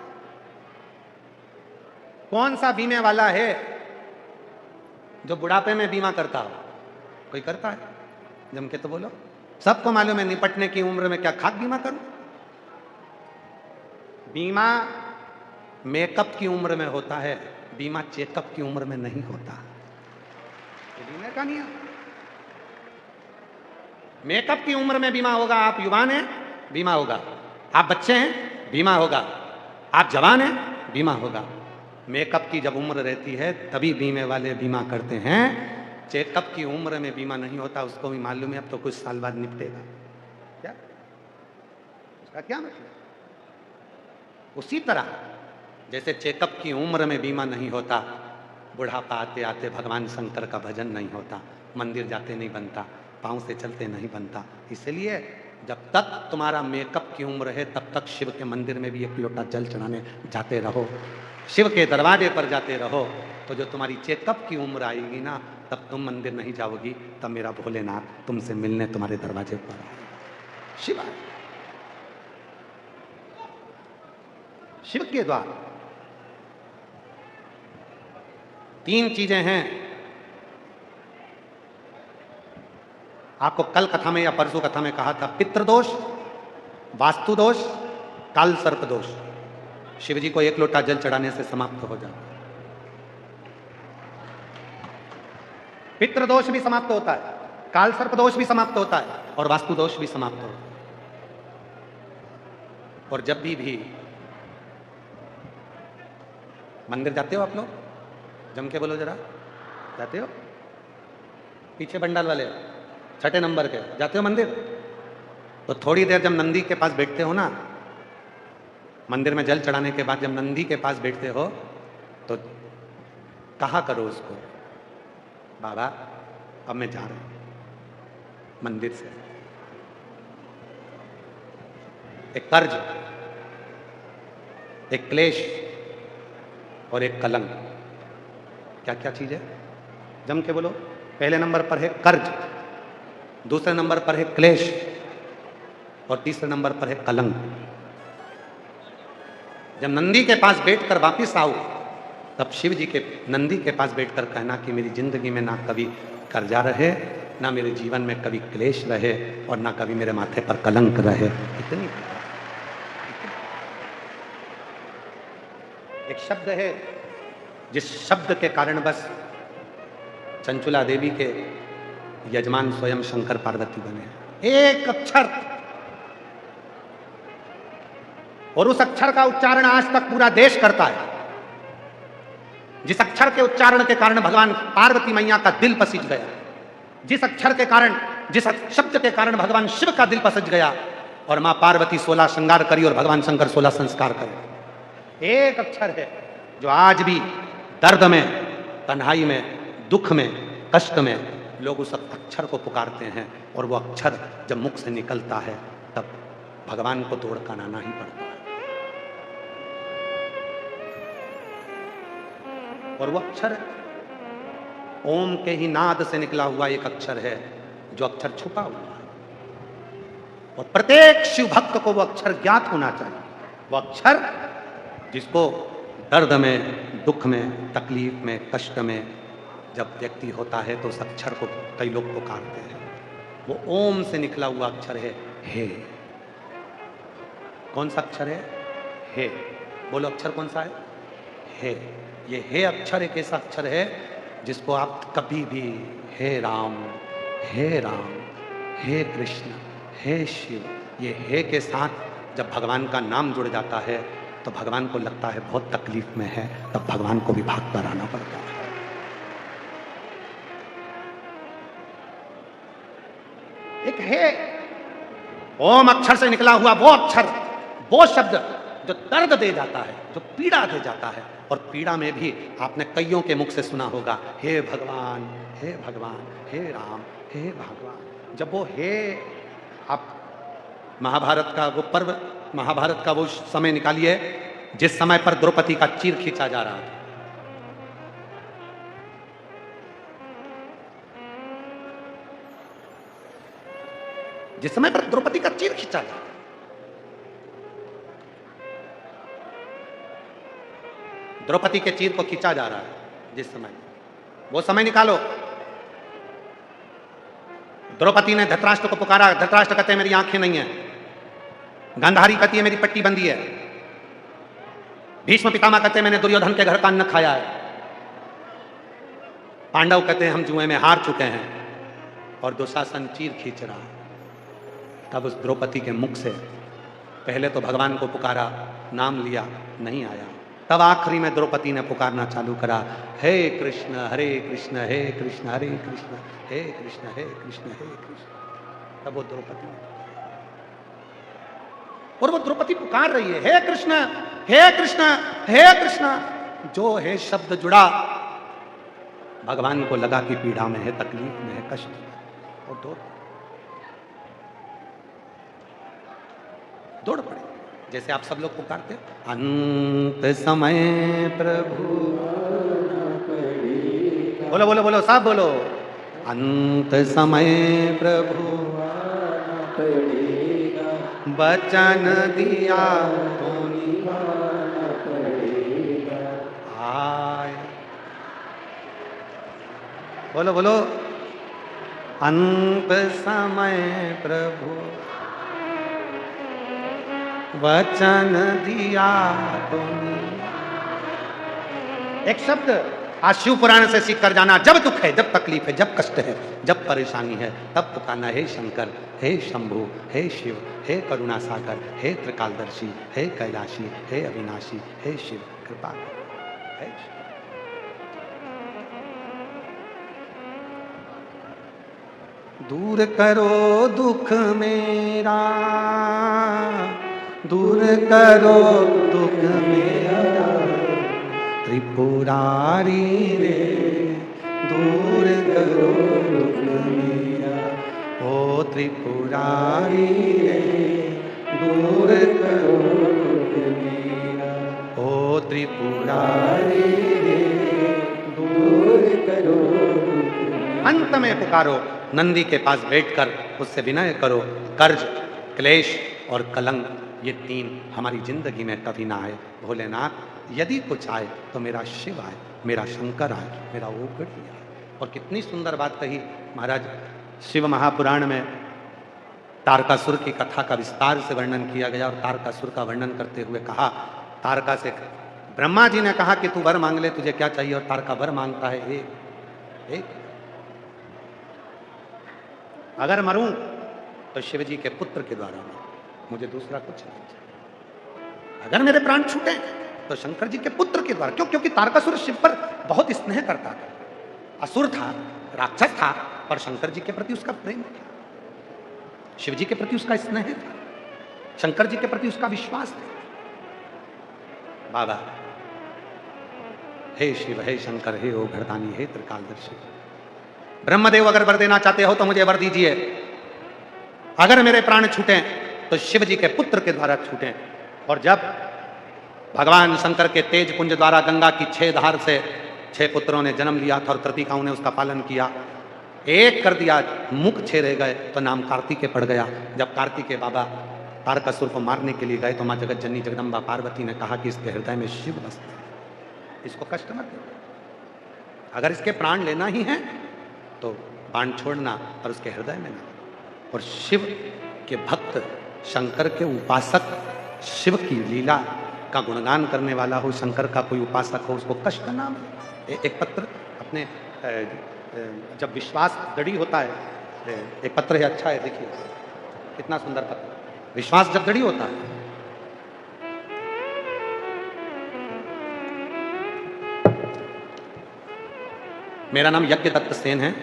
A: कौन सा बीमे वाला है जो बुढ़ापे में बीमा करता हो? कोई करता है? जम के तो बोलो। सबको मालूम है निपटने की उम्र में क्या खाक बीमा करूं? बीमा मेकअप की उम्र में होता है, बीमा चेकअप की उम्र में नहीं होता। ये बीमे का नियम। मेकअप की उम्र में बीमा होगा, आप युवान हैं बीमा होगा, आप बच्चे हैं बीमा होगा, आप जवान हैं बीमा होगा। मेकअप की जब उम्र रहती है तभी बीमे वाले बीमा करते हैं, चेकअप की उम्र में बीमा नहीं होता। उसको भी मालूम है अब तो कुछ साल बाद निपटेगा, क्या उसका क्या मतलब? उसी तरह जैसे चेकअप की उम्र में बीमा नहीं होता, बुढ़ापा आते आते भगवान शंकर का भजन नहीं होता, मंदिर जाते नहीं बनता, पाँव से चलते नहीं बनता। इसलिए जब तक तुम्हारा मेकअप की उम्र है तब तक शिव के मंदिर में भी एक लोटा जल चढ़ाने जाते रहो। शिव के दरवाजे पर जाते रहो तो जो तुम्हारी चेकअप की उम्र आएगी ना, तब तुम मंदिर नहीं जाओगी, तब मेरा भोलेनाथ तुमसे मिलने तुम्हारे दरवाजे पर आएगा। शिव आए, शिव के द्वार। 3 चीजें हैं आपको कल कथा में या परसों कथा में कहा था, पितृदोष, वास्तु दोष, काल सर्प दोष। शिव जी को 1 लोटा जल चढ़ाने से समाप्त हो जाता है। पितृदोष भी समाप्त होता है, काल सर्प दोष भी समाप्त होता है और वास्तु दोष भी समाप्त होता है। और जब भी मंदिर जाते हो आप लोग, जम के बोलो जरा, जाते हो? पीछे बंडाल वाले 6ठे नंबर के, जाते हो मंदिर? तो थोड़ी देर जब नंदी के पास बैठते हो ना, मंदिर में जल चढ़ाने के बाद जब नंदी के पास बैठते हो तो कहा करो उसको, बाबा अब मैं जा रहा हूं मंदिर से। एक कर्ज, एक क्लेश और एक कलंक। क्या क्या चीज है? जम के बोलो। पहले नंबर पर है कर्ज, दूसरे नंबर पर है क्लेश और तीसरे नंबर पर है कलंक। जब नंदी के पास बैठकर वापिस आओ, तब शिव जी के नंदी के पास बैठकर कहना कि मेरी जिंदगी में ना कभी कर्जा रहे, ना मेरे जीवन में कभी क्लेश रहे और ना कभी मेरे माथे पर कलंक रहे। इतनी एक शब्द है जिस शब्द के कारण बस चंचुला देवी के यजमान स्वयं शंकर पार्वती बने। एक अक्षर, और उस अक्षर का उच्चारण आज तक पूरा देश करता है। जिस अक्षर के उच्चारण के कारण भगवान पार्वती मैया का दिल पसीज गया, जिस अक्षर के कारण, जिस शब्द के कारण भगवान शिव का दिल पसीज गया और मां पार्वती 16 श्रृंगार करी और भगवान शंकर 16 संस्कार करे। एक अक्षर है जो आज भी दर्द में, तन्हाई में, दुख में, कष्ट में लोग उस अक्षर को पुकारते हैं और वो अक्षर जब मुख से निकलता है तब भगवान को तोड़ कर आना ही पड़ता है। और वो अक्षर ओम के ही नाद से निकला हुआ एक अक्षर है जो अक्षर छुपा हुआ है और प्रत्येक शिव भक्त को वो अक्षर ज्ञात होना चाहिए। वो अक्षर जिसको दर्द में, दुख में, तकलीफ में, कष्ट में जब व्यक्ति होता है तो उस अक्षर को कई लोग पुकारते हैं। वो ओम से निकला हुआ अक्षर है हे। कौन सा अक्षर है? हे। बोलो अक्षर कौन सा है? हे। ये हे अक्षर एक ऐसा अक्षर है जिसको आप कभी भी हे राम, हे राम, हे कृष्ण, हे शिव, ये हे के साथ जब भगवान का नाम जुड़ जाता है तो भगवान को लगता है बहुत तकलीफ में है, तब भगवान को भी भाग कर आना पड़ता है। एक है ओम अक्षर से निकला हुआ वो अक्षर, वो शब्द जो दर्द दे जाता है, जो पीड़ा दे जाता है। और पीड़ा में भी आपने कईयों के मुख से सुना होगा हे भगवान, हे भगवान, हे राम, हे भगवान। जब वो हे, आप महाभारत का वो पर्व, महाभारत का वो समय निकालिए जिस समय पर द्रौपदी का चीर खींचा जा रहा था। जिस समय पर द्रौपदी का चीर खींचा जा रहा था, द्रौपदी के चीर को खींचा जा रहा है जिस समय, वो समय निकालो। द्रौपदी ने धृतराष्ट्र को पुकारा, धृतराष्ट्र कहते हैं मेरी आंखें नहीं है। गांधारी कहती है मेरी पट्टी बंदी है। भीष्म पितामह कहते हैं मैंने दुर्योधन के घर का अन्न खाया है। पांडव कहते हैं हम जुए में हार चुके हैं। और दुशासन चीर खींच रहा है। तब उस द्रौपदी के मुख से पहले तो भगवान को पुकारा, नाम लिया, नहीं आया। तब आखिरी में द्रौपदी ने पुकारना चालू करा, हे कृष्ण हरे कृष्ण, हे कृष्ण हरे कृष्ण, हे कृष्ण हे कृष्ण, हे कृष्ण। तब वो द्रौपदी, और वो द्रौपदी पुकार रही है हे कृष्ण, हे कृष्ण, हे कृष्ण। जो हे शब्द जुड़ा, भगवान को लगा कि पीड़ा में है, तकलीफ में है, कष्ट में, और दौड़ पड़े। जैसे आप सब लोग पुकारते, अंत समय प्रभु, बोलो बोलो बोलो, सब बोलो, अंत समय प्रभु वचन दिया तो आए। बोलो बोलो, अंत समय प्रभु वचन दिया तुमने। एक शब्द आज शिव पुराण से सीख कर जाना, जब दुख है, जब तकलीफ है, जब कष्ट है, जब परेशानी है, तब पुकारना, हे शंकर, हे शंभु, हे शिव, हे करुणा सागर, हे त्रिकालदर्शी, हे कैलाशी, हे अविनाशी, हे शिव कृपा करो, हे शिव। दूर करो दुख मेरा, दूर करो दुख मेरा, त्रिपुरारी रे, दूर करो दुख मेरा, ओ त्रिपुरारी रे, दूर करो दुख मेरा, ओ त्रिपुरारी रे, दूर करो दुख मेरा। अंत में पुकारो, नंदी के पास बैठकर उससे विनय करो, कर्ज, क्लेश और कलंक, ये तीन हमारी जिंदगी में कभी ना आए। भोलेनाथ, यदि कुछ आए तो मेरा शिव आए, मेरा शंकर आए, मेरा ओगड़ी आए। और कितनी सुंदर बात कही महाराज, शिव महापुराण में तारकासुर की कथा का विस्तार से वर्णन किया गया। और तारकासुर का वर्णन करते हुए कहा, तारका से ब्रह्मा जी ने कहा कि तू वर मांग ले, तुझे क्या चाहिए? और तारका वर मांगता है एक, अगर मरूं तो शिव जी के पुत्र के द्वारा मरूं, मुझे दूसरा कुछ नहीं चाहिए। अगर मेरे प्राण छूटे तो शंकर जी के पुत्र के द्वारा। क्यों? क्योंकि तारकासुर शिव पर बहुत स्नेह करता था, असुर था, राक्षस था, पर शंकर जी के प्रति उसका प्रेम था, शिव जी के प्रति उसका स्नेह था, शंकर जी के प्रति उसका विश्वास था। बाबा, हे शिव, हे शंकर, हे ओ घरदानी, हे त्रिकालदर्शी, ब्रह्मदेव अगर वर देना चाहते हो तो मुझे वर दीजिए। अगर मेरे प्राण छूटे तो शिव जी के पुत्र के द्वारा छूटे। और जब भगवान शंकर के तेज पुंज द्वारा गंगा की 6 धार से 6 पुत्रों ने जन्म लिया था और कृतिकाओं ने उसका पालन किया, एक कर दिया, मुख 6 रह गए तो नाम कार्तिकेय पड़ गया। जब कार्तिकेय बाबा तारकासुर को मारने के लिए गए तो माँ जगत जननी जगदम्बा पार्वती ने कहा कि इसके हृदय में शिव बसते हैं, इसको कष्ट मत दो, अगर इसके प्राण लेना ही है तो बाण छोड़ना और उसके हृदय में ना। और शिव के भक्त, शंकर के उपासक, शिव की लीला का गुणगान करने वाला हो, शंकर का कोई उपासक हो, उसको कष्ट ना मिले। एक पत्र अपने जब विश्वास दृढ़ होता है, एक पत्र है, अच्छा है, देखिए कितना सुंदर पत्र, विश्वास जब दृढ़ होता है। मेरा नाम यज्ञदत्त सेन है,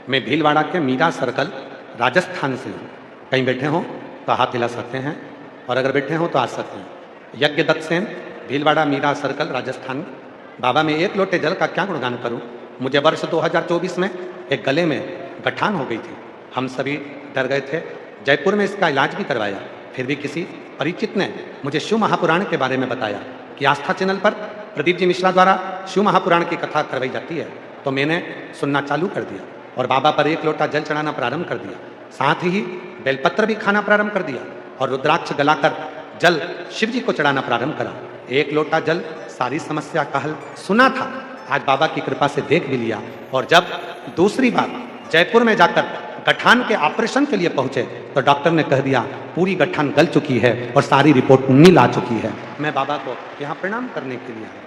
A: मैं भीलवाड़ा के मीरा सर्कल राजस्थान से हूँ। कहीं बैठे हों तो हाथ हिला सकते हैं, और अगर बैठे हों तो आ सकते हैं। यज्ञदत्त सेन, भीलवाड़ा मीरा सर्कल राजस्थान। बाबा, मैं एक लोटे जल का क्या गुणगान करूं? मुझे वर्ष 2024 में एक गले में गठान हो गई थी, हम सभी डर गए थे। जयपुर में इसका इलाज भी करवाया, फिर भी किसी परिचित ने मुझे शिव महापुराण के बारे में बताया कि आस्था चैनल पर प्रदीप जी मिश्रा द्वारा शिव महापुराण की कथा करवाई जाती है। तो मैंने सुनना चालू कर दिया और बाबा पर एक लोटा जल चढ़ाना प्रारंभ कर दिया, साथ ही बेलपत्र भी खाना प्रारंभ कर दिया और रुद्राक्ष गलाकर जल शिव जी को चढ़ाना प्रारंभ करा। एक लोटा जल सारी समस्या का हल सुना था, आज बाबा की कृपा से देख भी लिया। और जब दूसरी बार जयपुर में जाकर गठान के ऑपरेशन के लिए पहुंचे तो डॉक्टर ने कह दिया पूरी गठान गल चुकी है और सारी रिपोर्ट नील आ चुकी है। मैं बाबा को यहाँ प्रणाम करने के लिए आया,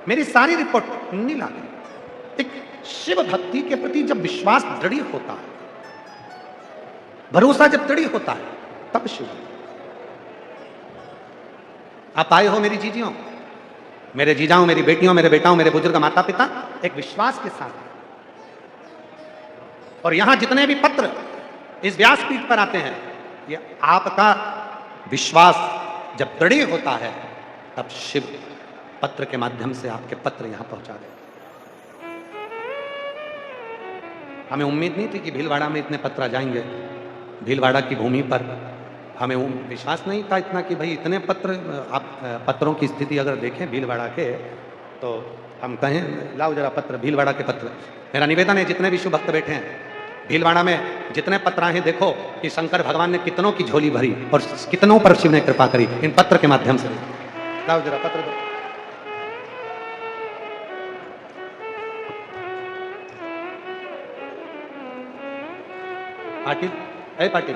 A: मेरी सारी रिपोर्ट नील आ गई। एक शिव भक्ति के प्रति जब विश्वास दृढ़ होता है, भरोसा जब दृढ़ होता है, तब शिव। आप आए हो मेरी जीजियों, मेरे जीजाओं, मेरी बेटियों, मेरे बेटाओं, मेरे बुजुर्ग माता पिता, एक विश्वास के साथ। और यहां जितने भी पत्र इस व्यासपीठ पर आते हैं, ये आपका विश्वास जब दृढ़ होता है तब शिव पत्र के माध्यम से आपके पत्र यहां पहुंचा देते। हमें उम्मीद नहीं थी कि भीलवाड़ा में इतने पत्र आ जाएंगे। भीलवाड़ा की भूमि पर हमें वो विश्वास नहीं था इतना कि भाई इतने पत्र, आप पत्रों की स्थिति अगर देखें भीलवाड़ा के, तो हम कहें लाओ जरा पत्र, भीलवाड़ा के पत्र। मेरा निवेदन है जितने भी शिव भक्त बैठे हैं भीलवाड़ा में, जितने पत्र आए देखो कि शंकर भगवान ने कितनों की झोली भरी और कितनों पर शिव ने कृपा करी इन पत्र के माध्यम से। लाओ जरा पत्र दो। पाटिल, ए पाटिल,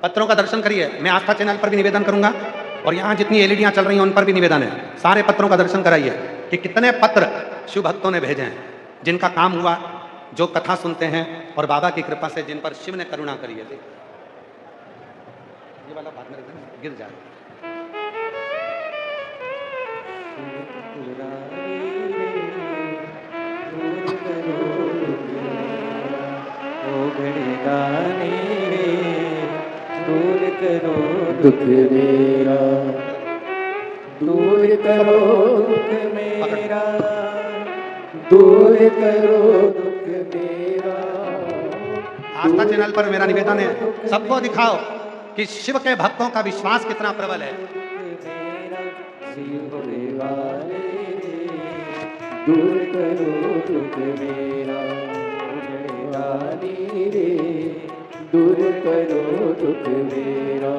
A: पत्रों का दर्शन करिए। मैं आस्था चैनल पर भी निवेदन करूंगा और यहाँ जितनी एलईडियां चल रही हैं उन पर भी निवेदन है, सारे पत्रों का दर्शन कराइए कि कितने पत्र शिव भक्तों ने भेजे हैं, जिनका काम हुआ, जो कथा सुनते हैं और बाबा की कृपा से जिन पर शिव ने करुणा करी है। ये वाला बाद में गिर जाए।
B: दूर करो दुख मेरा, दूर करो दुख मेरा, दूर करो दुख मेरा।
A: आस्था चैनल पर मेरा निवेदन है, सबको दिखाओ कि शिव के भक्तों का विश्वास कितना प्रबल है।
B: दूर करो दुख मेरा, दूर करो दुख मेरा,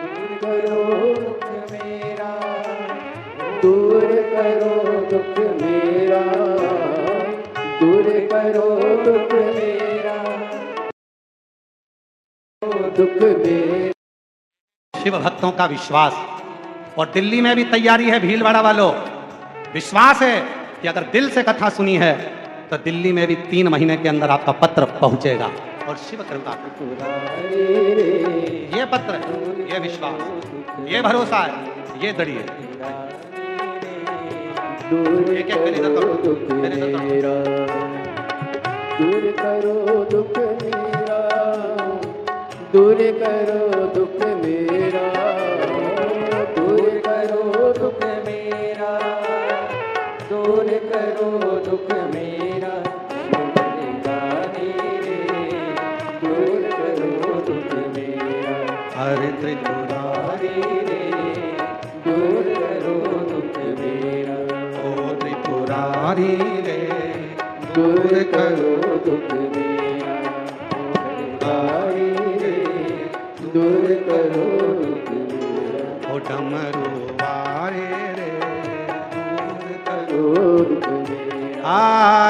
B: दूर करो दुख मेरा, दूर करो दुख मेरा, दूर करो दुख मेरा, दुख मेरा।
A: शिव भक्तों का विश्वास, और दिल्ली में भी तैयारी है भीलवाड़ा वालों। विश्वास है कि अगर दिल से कथा सुनी है तो दिल्ली में भी 3 महीने के अंदर आपका पत्र पहुंचेगा और शिव कृपा। ये पत्र, ये विश्वास, ये भरोसा है, ये दड़ी है। एक एक मेरे
B: दूर करो दुख मेरा, दूर करो दुख मेरा, दूर करो दुख मेरा, दूर करो दुख मेरा। दूर करो दुख मेरा,
A: हरे त्रिपुरारी
B: रे दूर करो दुख मेरा,
A: ओ त्रिपुरारी रे
B: दूर करो दुख मेरा, रे दूर करो दुख मेरा,
A: ओ डमरू वारे रे दूर
B: करो दुख मेरा।
A: करो।